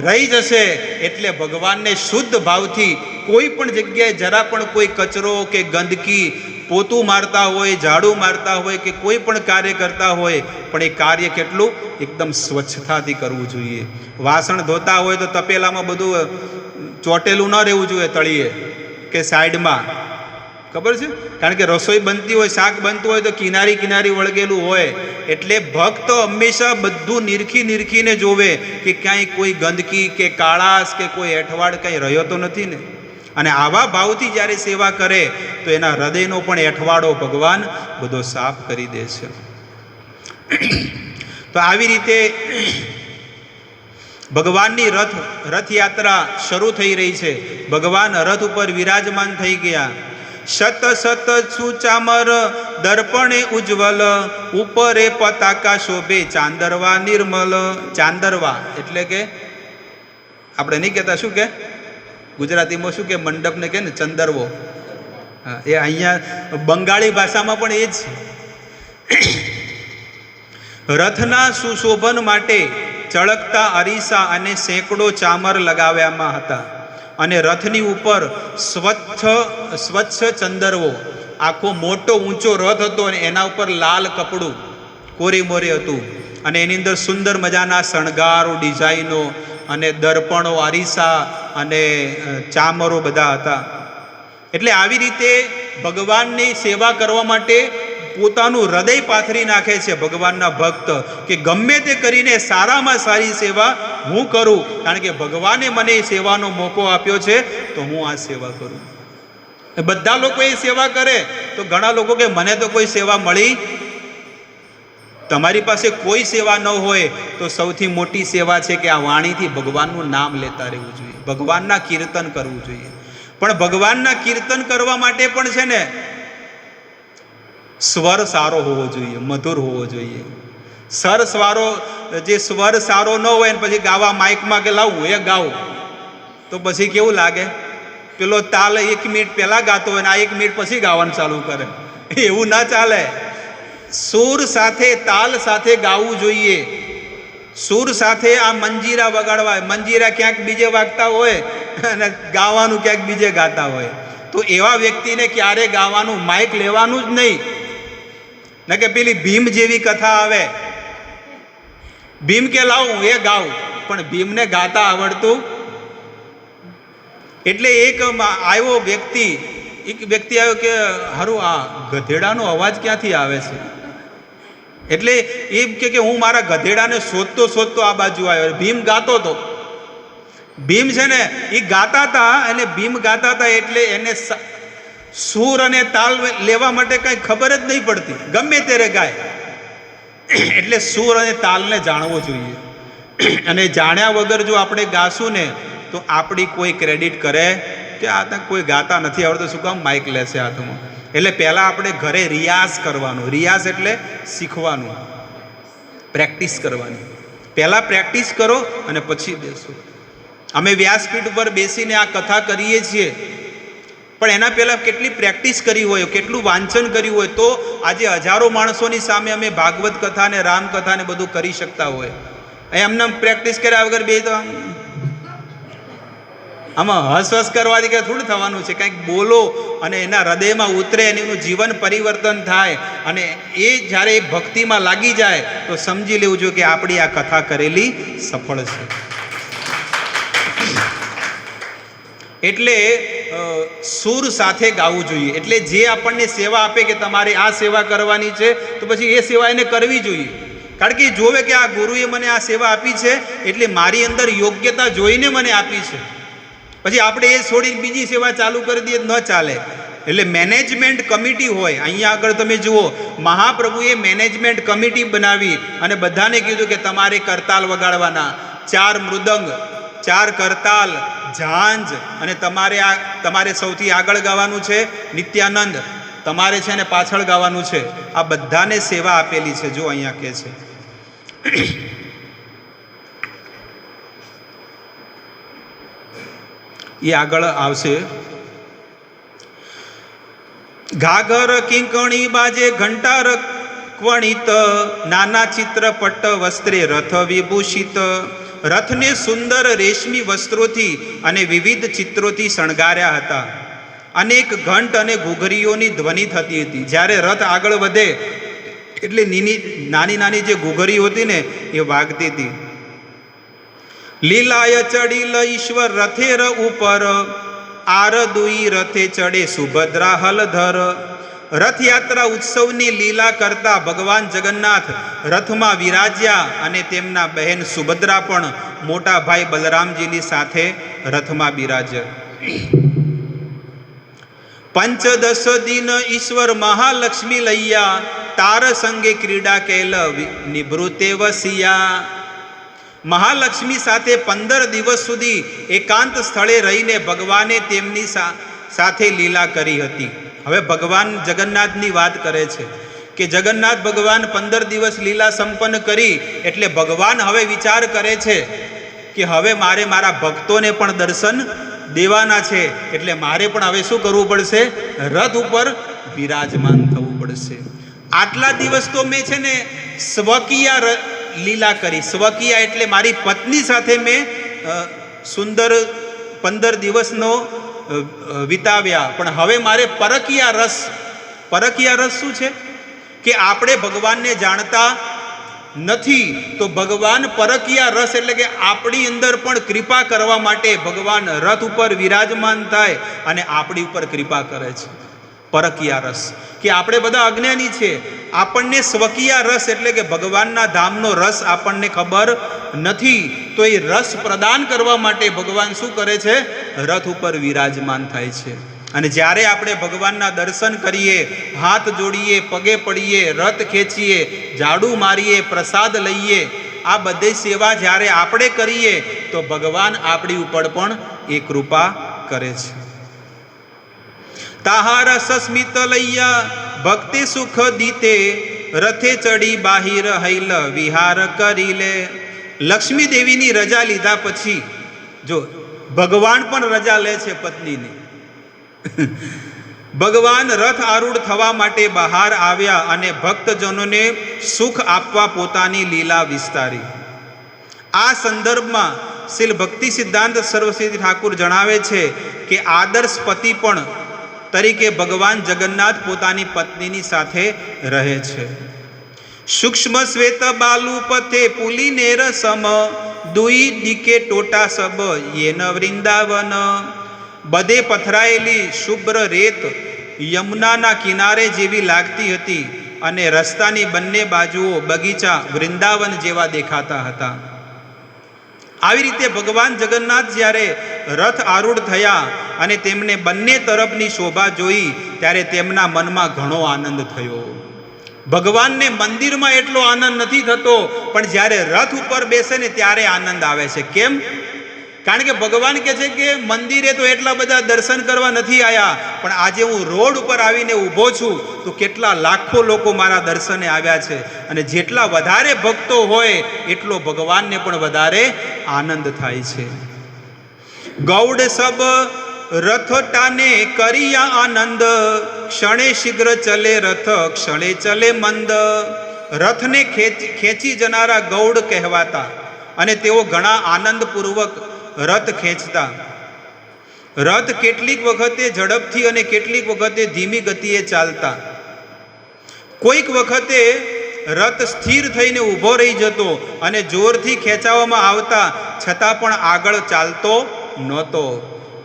રહી જશે. એટલે ભગવાનને શુદ્ધ ભાવથી કોઈ પણ જગ્યાએ જરા પણ કોઈ કચરો કે ગંદકી, પોતું મારતા હોય, ઝાડુ મારતા હોય કે કોઈ પણ કાર્ય કરતા હોય, પણ એ કાર્ય કેટલું એકદમ સ્વચ્છતાથી કરવું જોઈએ. વાસણ ધોતા હોય તો તપેલામાં બધું ચોટેલું ન રહેવું જોઈએ તળિયે કે સાઈડમાં. ખબર છે? કારણ કે રસોઈ બનતી હોય, શાક બનતું હોય તો કિનારી વળગેલું હોય. એટલે ભક્ત હંમેશા બધું નિરખીને જોવે કે ક્યાંય કોઈ ગંદકી કે કાળાશ કે કોઈ એઠવાડ કંઈ રહ્યો તો નથી ને. અને આવા ભાવથી જ્યારે સેવા કરે તો એના હૃદયનો પણ એઠવાડો ભગવાન બધો સાફ કરી દે છે. તો આવી રીતે ભગવાનની રથયાત્રા શરૂ થઈ રહી છે. ભગવાન રથ ઉપર વિરાજમાન થઈ ગયા. શત શત સુચામર દર્પણે ઉજ્જવલ, ઉપરે પતાકા શોભે ચાંદરવા નિર્મલ. ચાંદરવા એટલે કે આપણે નહીં કહેતા, શું કે ગુજરાતીમાં શું કે મંડપને કે ને ચંદરવો. હા, એ અહીંયા બંગાળી ભાષામાં પણ એ જ છે. રથના સુશોભન માટે ચળકતા અરીસા અને સેંકડો ચામર લગાવ્યામાં હતા અને રથની ઉપર સ્વચ્છ ચંદરવો, આખો મોટો ઊંચો રથ હતો અને એના ઉપર લાલ કપડું કોરે મોરે હતું અને એની અંદર સુંદર મજાના શણગારો, ડિઝાઇનો અને દર્પણો, અરીસા અને ચામરો બધા હતા. એટલે આવી રીતે ભગવાનની સેવા કરવા માટે પોતાનું હૃદય પાથરી નાખે છે ભગવાનના ભક્ત, કે ગમે તે કરીને સારામાં સારી સેવા હું કરું, કારણ કે ભગવાને મને એ સેવાનો મોકો આપ્યો છે તો હું આ સેવા કરું. બધા લોકો એ સેવા કરે તો ઘણા લોકો કે મને તો કોઈ સેવા મળી. તમારી પાસે કોઈ સેવા ન હોય તો સૌથી મોટી સેવા છે કે આ વાણીથી ભગવાનનું નામ લેતા રહેવું જોઈએ, ભગવાનના કીર્તન કરવું જોઈએ. પણ ભગવાનના કીર્તન કરવા માટે પણ છે ને સ્વર સારો હોવો જોઈએ, મધુર હોવો જોઈએ. જે સ્વર સારો ન હોય ને પછી ગાવા માઇકમાં કે લાવું એ ગાવું તો પછી કેવું લાગે? પેલો તાલ 1 મિનિટ પહેલા ગાતો હોય ને આ 1 મિનિટ પછી ગાવાનું ચાલુ કરે, એવું ના ચાલે. સુર સાથે તાલ સાથે ગાવું જોઈએ. સુર સાથે આ મંજીરા વગાડવા, મંજીરા ક્યાંક બીજે વાગતા હોય અને ગાવાનું ક્યાંક બીજે ગાતા હોય, તો એવા વ્યક્તિને ક્યારે ગાવાનું, માઇક લેવાનું જ નહીં. ને કે પેલી ભીમ જેવી કથા આવે, ભીમ કે લાવું એ ગાવું, પણ ભીમને ગાતા આવડતું. એટલે એક વ્યક્તિ આવ્યો કે હારું આ ગધેડાનો અવાજ ક્યાંથી આવે છે? એટલે એમ કે હું મારા ગધેડાને શોધતો આ બાજુ આવ્યો. ભીમ ગાતો હતો. ભીમ છે ને એ ગાતા હતા, અને ભીમ ગાતા હતા એટલે એને સૂર અને તાલ લેવા માટે કઈ ખબર જ નહીં પડતી, ગમે ત્યારે ગાય. એટલે સૂર અને તાલને જાણવો જોઈએ, અને જાણ્યા વગર જો આપણે ગાશું ને તો આપણી કોઈ ક્રેડિટ કરે કે આ કોઈ ગાતા નથી આવડતું, શું કામ માઇક લેશે હાથમાં. એટલે પહેલાં આપણે ઘરે રિયાઝ કરવાનો. રિયાઝ એટલે શીખવાનું, પ્રેક્ટિસ કરવાની. પહેલાં પ્રેક્ટિસ કરો અને પછી બેસો. અમે વ્યાસપીઠ ઉપર બેસીને આ કથા કરીએ છીએ, પણ એના પહેલાં કેટલી પ્રેક્ટિસ કરી હોય, કેટલું વાંચન કર્યું હોય, તો આજે હજારો માણસોની સામે અમે ભાગવત કથા ને રામકથા ને બધું કરી શકતા હોય. એમને પ્રેક્ટિસ કર્યા વગર બે તો આમાં હસ કરવાથી કંઈ થોડું થવાનું છે. કંઈક બોલો અને એના હૃદયમાં ઉતરે અને એનું જીવન પરિવર્તન થાય, અને એ જ્યારે ભક્તિમાં લાગી જાય તો સમજી લેવું જોઈએ કે આપણી આ કથા કરેલી સફળ છે. એટલે સૂર સાથે ગાવું જોઈએ. એટલે જે આપણને સેવા આપે કે તમારે આ સેવા કરવાની છે તો પછી એ સેવા એને કરવી જોઈએ, કારણ કે જોવે કે આ ગુરુએ મને આ સેવા આપી છે એટલે મારી અંદર યોગ્યતા જોઈને મને આપી છે. પછી આપણે એ છોડીને બીજી સેવા ચાલુ કરી દઈએ ન ચાલે. એટલે મેનેજમેન્ટ કમિટી હોય. અહીંયા આગળ તમે જુઓ, મહાપ્રભુએ મેનેજમેન્ટ કમિટી બનાવી અને બધાને કીધું કે તમારે કરતાલ વગાડવાના, 4 મૃદંગ, 4 કરતાલ, ઝાંઝ, અને તમારે સૌથી આગળ ગાવાનું છે નિત્યાનંદ, તમારે છે ને પાછળ ગાવાનું છે. આ બધાને સેવા આપેલી છે. જો અહીંયા કે છે એ આગળ આવશે. ઘાઘર કિંકણી બાજે ઘંટાર ક્વણિત, નાના ચિત્રપટ વસ્ત્રે રથ વિભૂષિત. રથને સુંદર રેશમી વસ્ત્રોથી અને વિવિધ ચિત્રોથી શણગાર્યા હતા. અનેક ઘંટ અને ઘૂઘરીઓની ધ્વનિ થતી હતી. જ્યારે રથ આગળ વધે એટલે નાની નાની જે ઘૂઘરીઓ હતી ને એ વાગતી હતી. લીલાય ચડીલ ઈશ્વર રથેર ઉપર, આરદુઈ રથે ચડે સુભદ્રા હલધર. રથયાત્રા ઉત્સવની લીલા કરતા ભગવાન જગન્નાથ રથમાં વિરાજ્યા, અને તેમના બહેન સુભદ્રા પણ મોટા ભાઈ બલરામજીની સાથે રથમાં બિરાજ્યા. 15 દિન ઈશ્વર મહાલક્ષ્મી લૈયા, તાર સંગે ક્રીડા કેલ નિભૃતે વસિયા. મહાલક્ષ્મી સાથે 15 દિવસ સુધી એકાંત સ્થળે રહીને ભગવાને તેમની સાથે લીલા કરી હતી. હવે ભગવાન જગન્નાથની વાત કરે છે કે જગન્નાથ ભગવાન 15 દિવસ લીલા સંપન્ન કરી એટલે ભગવાન હવે વિચાર કરે છે કે હવે મારે મારા ભક્તોને પણ દર્શન દેવાના છે, એટલે મારે પણ હવે શું કરવું પડશે? રથ ઉપર વિરાજમાન થવું પડશે. આટલા દિવસ તો મેં છે ને સ્વકીયા લીલા કરી. સ્વકીયા એટલે મારી પત્ની સાથે મેં સુંદર 15 દિવસનો વિતાવ્યા, પણ હવે મારે પરકીયા રસ. પરકીયા રસ શું છે? કે આપણે ભગવાનને જાણતા નથી, તો ભગવાન પરકીયા રસ એટલે કે આપણી અંદર પણ કૃપા કરવા માટે ભગવાન રથ ઉપર વિરાજમાન થાય અને આપણી ઉપર કૃપા કરે છે. પરકીયા રસ કે આપણે બધા અજ્ઞાની છે, આપણને સ્વકીયા રસ એટલે કે ભગવાનના ધામનો રસ આપણને ખબર નથી, તો એ રસ પ્રદાન કરવા માટે ભગવાન શું કરે છે? રથ ઉપર વિરાજમાન થાય છે. અને જ્યારે આપણે ભગવાનના દર્શન કરીએ, હાથ જોડીએ, પગે પડીએ, રથ ખેંચીએ, ઝાડુ મારીએ, પ્રસાદ લઈએ, આ બધી સેવા જ્યારે આપણે કરીએ તો ભગવાન આપણી ઉપર પણ એ કૃપા કરે છે. તાહાર સસ્મિત લૈયા ભક્તિ સુખ દીતે રથે ચડી બાહિર હૈલ વિહાર કરી લે. લક્ષ્મી દેવીની રજા લીધા પછી જો ભગવાન પણ રજા લે છે પત્નીની. ભગવાન રથ આરૂઢ થવા માટે બહાર આવ્યા અને ભક્તજનોને સુખ આપવા પોતાની લીલા વિસ્તારી. આ સંદર્ભમાં શ્રીલ ભક્તિ સિદ્ધાંત સરસ્વતી ઠાકુર જણાવે છે કે આદર્શ પતિ પણ તરીકે ભગવાન જગન્નાથ પોતાની પત્નીની સાથે રહે છે. સૂક્ષ્મ શ્વેત બાલુ પથે પુલિનેર સમ દુઈ દિકે ટોટા સબ યેન વૃંદાવન. બધે પથરાયેલી શુભ્ર રેત યમુનાના કિનારે જેવી લાગતી હતી અને રસ્તાની બંને બાજુઓ બગીચા વૃંદાવન જેવા દેખાતા હતા. આવી રીતે ભગવાન જગન્નાથ જ્યારે રથ આરૂઢ થયા અને તેમને બંને તરફની શોભા જોઈ ત્યારે તેમના મનમાં ઘણો આનંદ થયો. ભગવાનને મંદિરમાં એટલો આનંદ નથી થતો, પણ જ્યારે રથ ઉપર બેસે ને ત્યારે આનંદ આવે છે. કેમ? કારણ કે ભગવાન કહે છે કે મંદિરે તો એટલા બધા દર્શન કરવા નથી આવ્યા, પણ આજે હું રોડ ઉપર આવીને ઊભો છું તો કેટલા લાખો લોકો મારા દર્શને આવ્યા છે, અને જેટલા વધારે ભક્તો હોય એટલો ભગવાનને પણ વધારે આનંદ થાય છે. ગૌડ સબ રથ ટાને કરિયા આનંદ ક્ષણે શીઘ્ર ચલે રથ ક્ષણે ચલે મંદ. રથને ખેંચી જનારા ગૌડ કહેવાતા અને તેઓ ઘણા આનંદપૂર્વક રથ ખેંચતા. રથ કેટલીક વખતે ઝડપથી અને કેટલીક વખતે ધીમી ગતિએ ચાલતા. કોઈક વખતે રથ સ્થિર થઈને ઊભો રહી જતો અને જોરથી ખેંચાવવામાં આવતા છતાં પણ આગળ ચાલતો નહોતો.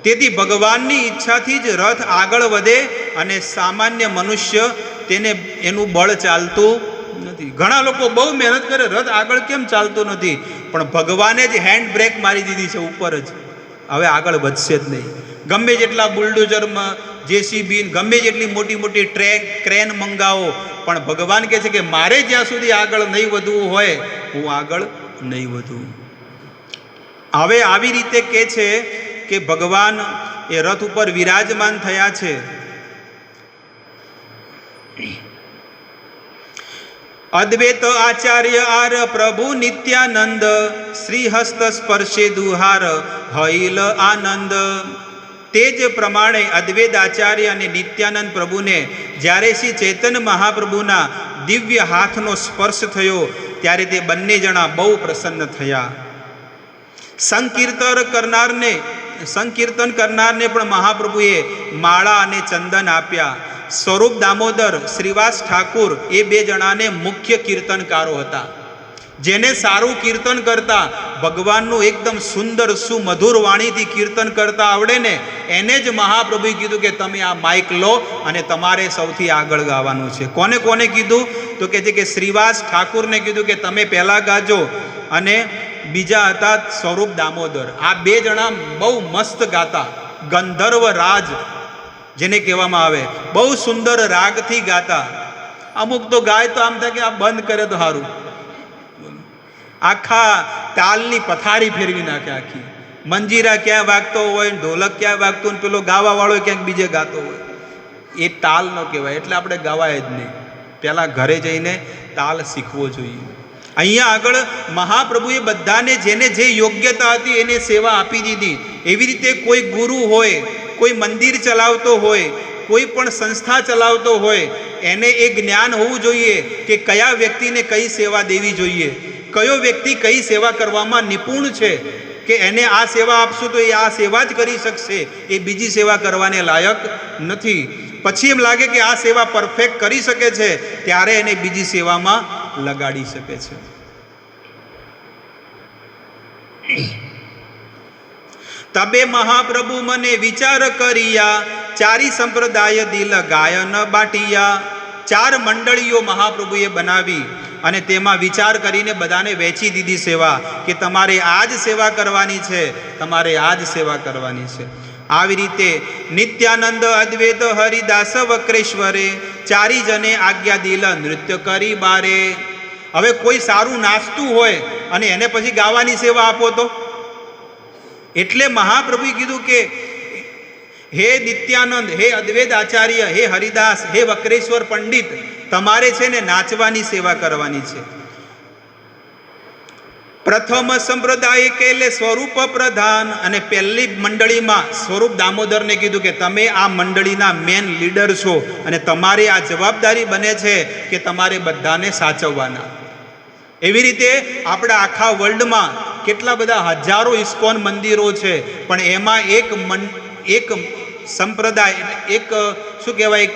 તેથી ભગવાનની ઈચ્છાથી જ રથ આગળ વધે અને સામાન્ય મનુષ્ય તેને એનું બળ ચાલતું નથી. ઘણા લોકો બહુ મહેનત કરે, રથ આગળ કેમ ચાલતો નથી? પણ ભગવાને જ હેન્ડ બ્રેક મારી દીધી છે ઉપર જ, હવે આગળ વધશે જ નહીં. ગમે જેટલા બુલડોઝરમાં જેસીબી, ગમે જેટલી મોટી મોટી ક્રેન મંગાવો, પણ ભગવાન કહે છે કે મારે જ્યાં સુધી આગળ નહીં વધવું હોય હું આગળ નહીં વધું. હવે આવી રીતે કહે છે કે ભગવાન એ રથ ઉપર વિરાજમાન થયા છે. અદ્વૈત આચાર્ય આર પ્રભુ નિત્યાનંદ શ્રી હસ્ત સ્પર્શે દુહાર હૈલ આનંદ. તે જ પ્રમાણે અદ્વૈત આચાર્ય અને નિત્યાનંદ પ્રભુને જ્યારે શ્રી ચૈતન્ય મહાપ્રભુના દિવ્ય હાથનો સ્પર્શ થયો ત્યારે તે બંને જણા બહુ પ્રસન્ન થયા. સંકીર્તન કરનારને પણ મહાપ્રભુએ માળા અને ચંદન આપ્યા. સ્વરૂપ દામોદર, શ્રીવાસ ઠાકુર એ બે જણાને મુખ્ય કીર્તનકારો હતા. જેને સારું કીર્તન કરતા, ભગવાનનું એકદમ સુંદર સુમધુર વાણીથી કીર્તન કરતા આવડે ને, એને જ મહાપ્રભુએ કીધું કે તમે આ માઇક લો અને તમારે સૌથી આગળ ગાવાનું છે. કોને કોને કીધું? તો કે છે કે શ્રીવાસ ઠાકુરને કીધું કે તમે પહેલાં ગાજો, અને બીજા હતા સ્વરૂપ દામોદર. આ બે જણા બહુ મસ્ત ગાતા. ગંધર્વ રાજ જેને કહેવામાં આવે, બહુ સુંદર રાગથી ગાતા. અમુક તો ગાય તો આમ થાય કે આ બંધ કરે તો સારું, આખા તાલની પથારી ફેરવી નાખે આખી. મંજીરા ક્યાં વાગતો હોય, ઢોલક ક્યાં વાગતું, ને પેલો ગાવા વાળો ક્યાંક બીજે ગાતો હોય. એ તાલ ન કહેવાય, એટલે આપણે ગાવાય જ નહીં. પહેલાં ઘરે જઈને તાલ શીખવો જોઈએ. અહીંયા આગળ મહાપ્રભુએ બધાને જેને જે યોગ્યતા હતી એને સેવા આપી દીધી. એવી રીતે કોઈ ગુરુ હોય, કોઈ મંદિર ચલાવતો હોય, કોઈ પણ સંસ્થા ચલાવતો હોય, એને એ જ્ઞાન હોવું જોઈએ કે કયા વ્યક્તિને કઈ સેવા દેવી જોઈએ, કયો વ્યક્તિ કઈ સેવા કરવામાં નિપુણ છે, કે એને આ સેવા આપશું તો એ આ સેવા જ કરી શકશે, એ બીજી સેવા કરવાને લાયક નથી. પછી એમ લાગે કે આ સેવા પરફેક્ટ કરી શકે છે, ત્યારે એને બીજી સેવામાં લગાડી શકે છે. તબે મહાપ્રભુ મને વિચાર કરિયા, ચારી સંપ્રદાય દિલ ગાયન બાટિયા. 4 મંડળીઓ મહાપ્રભુએ બનાવી અને તેમાં વિચાર કરીને બધાને વેચી દીધી સેવા, કે તમારે આ જ સેવા કરવાની છે, તમારે આ જ સેવા કરવાની છે. આવી રીતે નિત્યાનંદ અદ્વૈત હરિદાસ વક્રેશ્વરે 4 જને આજ્ઞા દિલ નૃત્ય કરી બારે. હવે કોઈ સારું નાચતું હોય અને એને પછી ગાવાની સેવા આપો તો, એટલે મહાપ્રભુએ કીધું કે હે નિત્યાનંદ, હે અદ્વૈત આચાર્ય, હે હરિદાસ, હે વક્રેશ્વર પંડિત, તમારે છે ને નાચવાની સેવા કરવાની છે. પ્રથમ સંપ્રદાય કેલે સ્વરૂપ પ્રધાન, અને પહેલી મંડળીમાં સ્વરૂપ દામોદરને કીધું કે તમે આ મંડળીના મેન લીડર છો અને તમારી આ જવાબદારી બને છે કે તમારે બધાને સાચવવાના. એવી રીતે આપણા આખા વર્લ્ડમાં કેટલા બધા હજારો ઇસ્કોન મંદિરો છે, પણ એમાં એક સંપ્રદાય, એક શું કહેવાય,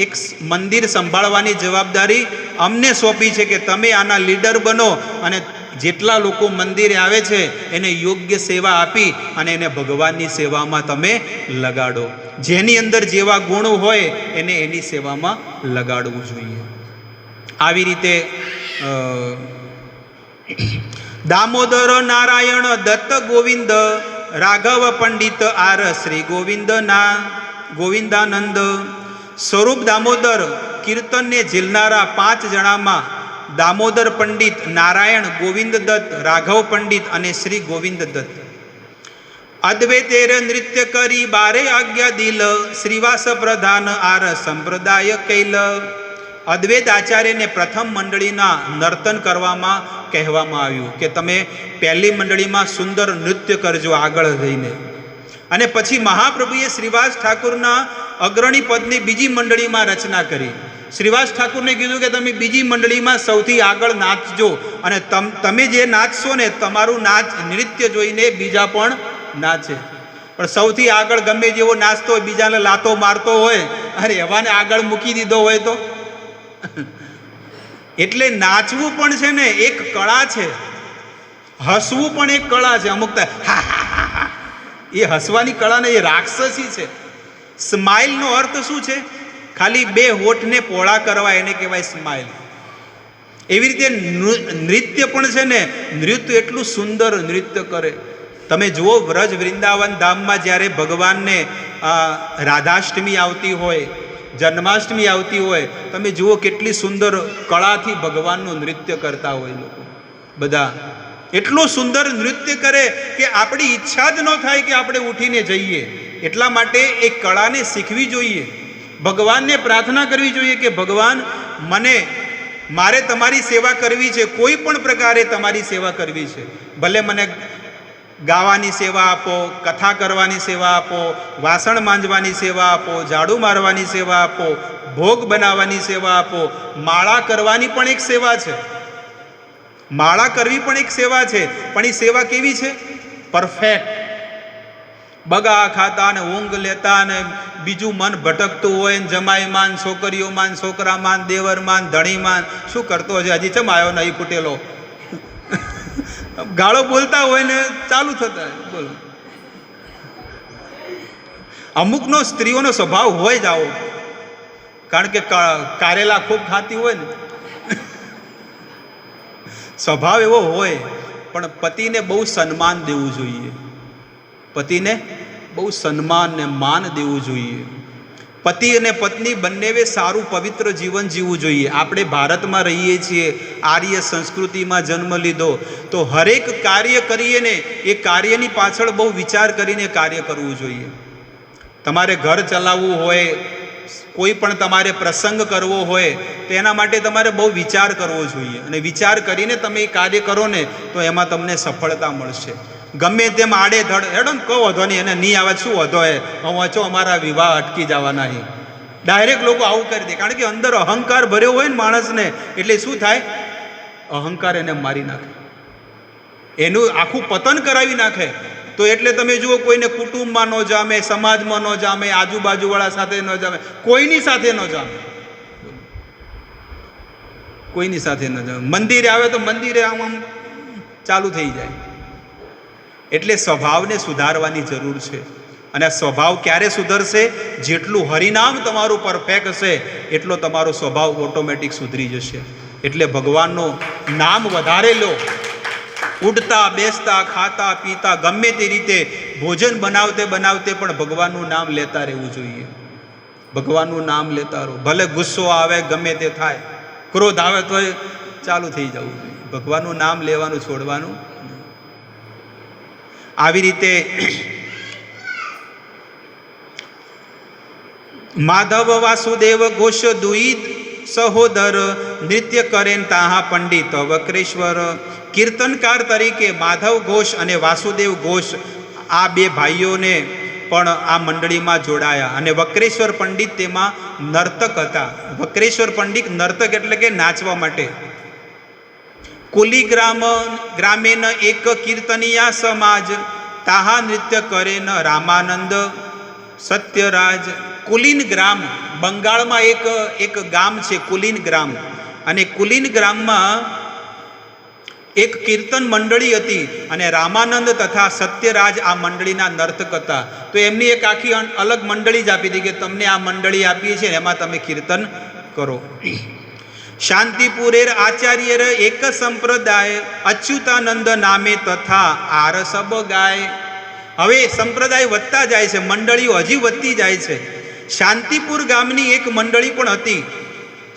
એક મંદિર સંભાળવાની જવાબદારી અમને સોંપી છે કે તમે આના લીડર બનો અને જેટલા લોકો મંદિરે આવે છે એને યોગ્ય સેવા આપી અને એને ભગવાનની સેવામાં તમે લગાડો. જેની અંદર જેવા ગુણો હોય એને એની સેવામાં લગાડવું જોઈએ. આવી રીતે દામોદર નારાયણ દત્ત ગોવિંદ રાઘવ પંડિત આર શ્રી ગોવિંદાનંદ. સ્વરૂપ દામોદર કીર્તનને ઝીલનારા 5 જણામાં દામોદર પંડિત, નારાયણ, ગોવિંદ દત્ત, રાઘવ પંડિત અને શ્રી ગોવિંદ દત્ત. અદ્વૈતેર નૃત્ય કરી બારે આજ્ઞા દિલ, શ્રીવાસ પ્રધાન આર સંપ્રદાય કૈલ. અદ્વૈત આચાર્યને પ્રથમ મંડળીના નર્તન કરવામાં કહેવામાં આવ્યું કે તમે પહેલી મંડળીમાં સુંદર નૃત્ય કરજો આગળ જઈને. અને પછી મહાપ્રભુએ શ્રીવાસ ઠાકુરના અગ્રણી પદની બીજી મંડળીમાં રચના કરી. શ્રીવાસ ઠાકુરને કીધું કે તમે બીજી મંડળીમાં સૌથી આગળ નાચજો, અને તમે જે નાચશો ને તમારું નૃત્ય જોઈને બીજા પણ નાચે. પણ સૌથી આગળ ગમે જેવો નાચતો હોય, બીજાને લાતો મારતો હોય, અરે એવાને આગળ મૂકી દીધો હોય તો. એટલે નાચવું પણ છે ને એક કળા છે, હસવું પણ એક કળા છે. અમુક એ હસવાની કળા ને એ રાક્ષસી છે. સ્માઇલનો અર્થ શું છે? ખાલી 2 હોઠને પોળા કરવા, એને કહેવાય સ્માઇલ. એવી રીતે નૃત્ય પણ છે ને, નૃત્ય એટલું સુંદર નૃત્ય કરે. તમે જુઓ વ્રજ વૃંદાવન ધામમાં જ્યારે ભગવાનને રાધાષ્ટમી આવતી હોય, જન્માષ્ટમી આવતી હોય, તમે જુઓ કેટલી સુંદર કળાથી ભગવાનનું નૃત્ય કરતા હોય લોકો બધા. એટલું સુંદર નૃત્ય કરે કે આપણી ઈચ્છા જ ન થાય કે આપણે ઉઠીને જઈએ. એટલા માટે એ કળાને શીખવી જોઈએ. ભગવાનને પ્રાર્થના કરવી જોઈએ કે ભગવાન, મારે તમારી સેવા કરવી છે, કોઈ પણ પ્રકારે તમારી સેવા કરવી છે. ભલે મને ગાવાની સેવા આપો, કથા કરવાની સેવા આપો, વાસણ માંજવાની સેવા આપો, ઝાડુ મારવાની સેવા આપો, ભોગ બનાવવાની સેવા આપો. માળા કરવાની પણ એક સેવા છે. માળા કરવી પણ એક સેવા છે, પણ એ સેવા કેવી છે? પરફેક્ટ. બગા ખાતા ને ઊંઘ લેતા ને બીજું મન ભટકતું હોય ને જમાઈમાન, છોકરીઓમાન, છોકરામાન, દેવરમાન, ધણીમાન શું કરતો હશે? હજી ચમ આવ્યો નહીં ફૂટેલો, ગાળો બોલતા હોય ને ચાલુ થતા હોય. બોલો, અમુકનો સ્ત્રીઓનો સ્વભાવ હોય જ આવો, કારણ કે કારેલા ખૂબ ખાતી હોય ને, સ્વભાવ એવો હોય. પણ પતિને બહુ સન્માન દેવું જોઈએ. પતિને બહુ સન્માન ને માન દેવું જોઈએ. પતિ અને પત્ની બંનેવે સારું પવિત્ર જીવન જીવવું જોઈએ. આપણે ભારતમાં રહીએ છીએ, આર્ય સંસ્કૃતિમાં જન્મ લીધો, તો હરેક કાર્ય કરીએ ને એ કાર્યની પાછળ બહુ વિચાર કરીને કાર્ય કરવું જોઈએ. તમારે ઘર ચલાવવું હોય, કોઈ પણ તમારે પ્રસંગ કરવો હોય, તો એના માટે તમારે બહુ વિચાર કરવો જોઈએ. અને વિચાર કરીને તમે એ કાર્ય કરો ને તો એમાં તમને સફળતા મળશે. ગમે તેમ આડે ધડ હેડો ને કહો વધો નહીં, એને નહીં આવે શું વધો હે, હું વાંચો અમારા વિવાહ અટકી જવાના નહીં. ડાયરેક્ટ લોકો આવું કરી દે, કારણ કે અંદર અહંકાર ભર્યો હોય ને માણસને, એટલે શું થાય, અહંકાર એને મારી નાખે, એનું આખું પતન કરાવી નાખે. તો એટલે તમે જુઓ, કોઈને કુટુંબમાં ન જામે, સમાજમાં ન જામે, આજુબાજુવાળા સાથે ન જામે, કોઈની સાથે ન જામે, કોઈની સાથે ન જામે. મંદિરે આવે તો મંદિરે આમ આમ ચાલુ થઈ જાય. એટલે સ્વભાવને સુધારવાની જરૂર છે. અને આ સ્વભાવ ક્યારે સુધરશે? જેટલું હરિનામ તમારું પરફેક્ટ હશે એટલો તમારો સ્વભાવ ઓટોમેટિક સુધરી જશે. એટલે ભગવાનનું નામ વધારે લો. ઉઠતા બેસતા ખાતા પીતા ગમે તે રીતે ભોજન બનાવતે બનાવતે પણ ભગવાનનું નામ લેતા રહેવું જોઈએ. ભગવાનનું નામ લેતા રહો. ભલે ગુસ્સો આવે, ગમે તે થાય, ક્રોધ આવે તો ચાલુ થઈ જવું જોઈએ. ભગવાનનું નામ લેવાનું છોડવાનું. આવી રીતે માધવ વાસુદેવ ઘોષ દુઈ સહોદર નૃત્ય કરેન તાહા પંડિત વક્રેશ્વર. કીર્તનકાર તરીકે માધવ ઘોષ અને વાસુદેવ ઘોષ આ બે ભાઈઓને પણ આ મંડળીમાં જોડાયા. અને વક્રેશ્વર પંડિત તેમાં નર્તક હતા. વક્રેશ્વર પંડિત નર્તક એટલે કે નાચવા માટે. કુલી ગ્રામેન એક કીર્તનિયા સમાજ તાહા નૃત્ય કરેન રામાનંદ સત્યરાજ. કુલીન ગ્રામ બંગાળમાં એક ગામ છે, કુલીન ગ્રામ. અને કુલીન ગ્રામમાં એક કીર્તન મંડળી હતી અને રામાનંદ તથા સત્યરાજ આ મંડળીના નર્તક હતા. તો એમની એક આખી અલગ મંડળી જ આપી હતી કે તમને આ મંડળી આપીએ છીએ, એમાં તમે કીર્તન કરો. શાંતિપુરેર આચાર્યર એક સંપ્રદાય અચ્યુતાનંદ નામે તથા આરસબ ગાય. હવે સંપ્રદાય વધતા જાય છે, મંડળીઓ હજી વધતી જાય છે. શાંતિપુર ગામની એક મંડળી પણ હતી.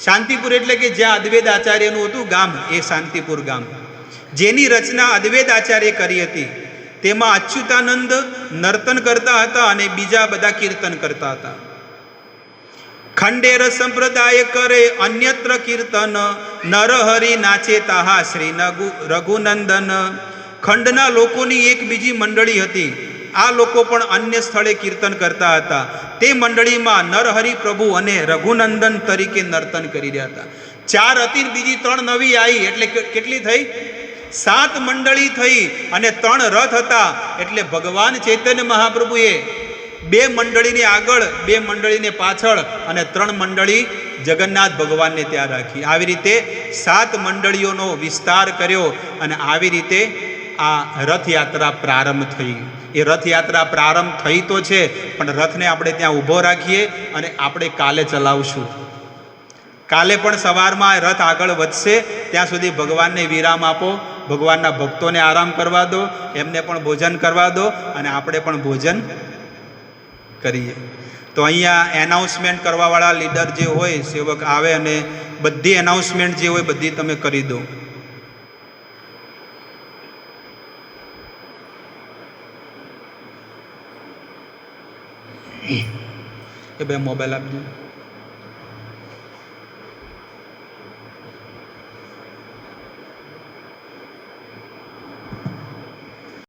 શાંતિપુર એટલે કે જ્યાં અદ્વૈત આચાર્યનું હતું ગામ, એ શાંતિપુર ગામ, જેની રચના અદ્વૈત આચાર્ય કરી હતી. તેમાં અચ્યુતાનંદ નર્તન કરતા હતા અને બીજા બધા કીર્તન કરતા હતા. ખંડેર સંપ્રદાય કરે અન્યત્ર કીર્તન નરહરિ નાચે તાહા શ્રી રઘુનંદન. ખંડના લોકોની એક બીજી મંડળી હતી. આ લોકો પણ અન્ય સ્થળે કીર્તન કરતા હતા. તે મંડળીમાં નરહરિ પ્રભુ અને રઘુનંદન તરીકે નર્તન કરી રહ્યા હતા. 4 હતી, બીજી 3 નવી આવી, એટલે કેટલી થઈ? 7 મંડળી થઈ. અને 3 રથ હતા. એટલે ભગવાન ચૈતન્ય મહાપ્રભુએ 2 મંડળીને આગળ, 2 મંડળીને પાછળ અને 3 મંડળી જગન્નાથ ભગવાનને ત્યાં રાખી. આવી રીતે 7 મંડળીઓનો વિસ્તાર કર્યો. અને આવી રીતે આ રથયાત્રા પ્રારંભ થઈ. એ રથયાત્રા પ્રારંભ થઈ તો છે, પણ રથને આપણે ત્યાં ઊભો રાખીએ અને આપણે કાલે ચલાવશું. કાલે પણ સવારમાં રથ આગળ વધશે. ત્યાં સુધી ભગવાનને વિરામ આપો, ભગવાનના ભક્તોને આરામ કરવા દો, એમને પણ ભોજન કરવા દો અને આપણે પણ ભોજન કરીએ. તો અહીંયા એનાઉન્સમેન્ટ કરવાવાળા લીડર જે હોય, સેવક આવે અને બધી એનાઉન્સમેન્ટ જે હોય બધી તમે કરી દો. એ બે મોબાઈલ આપજો.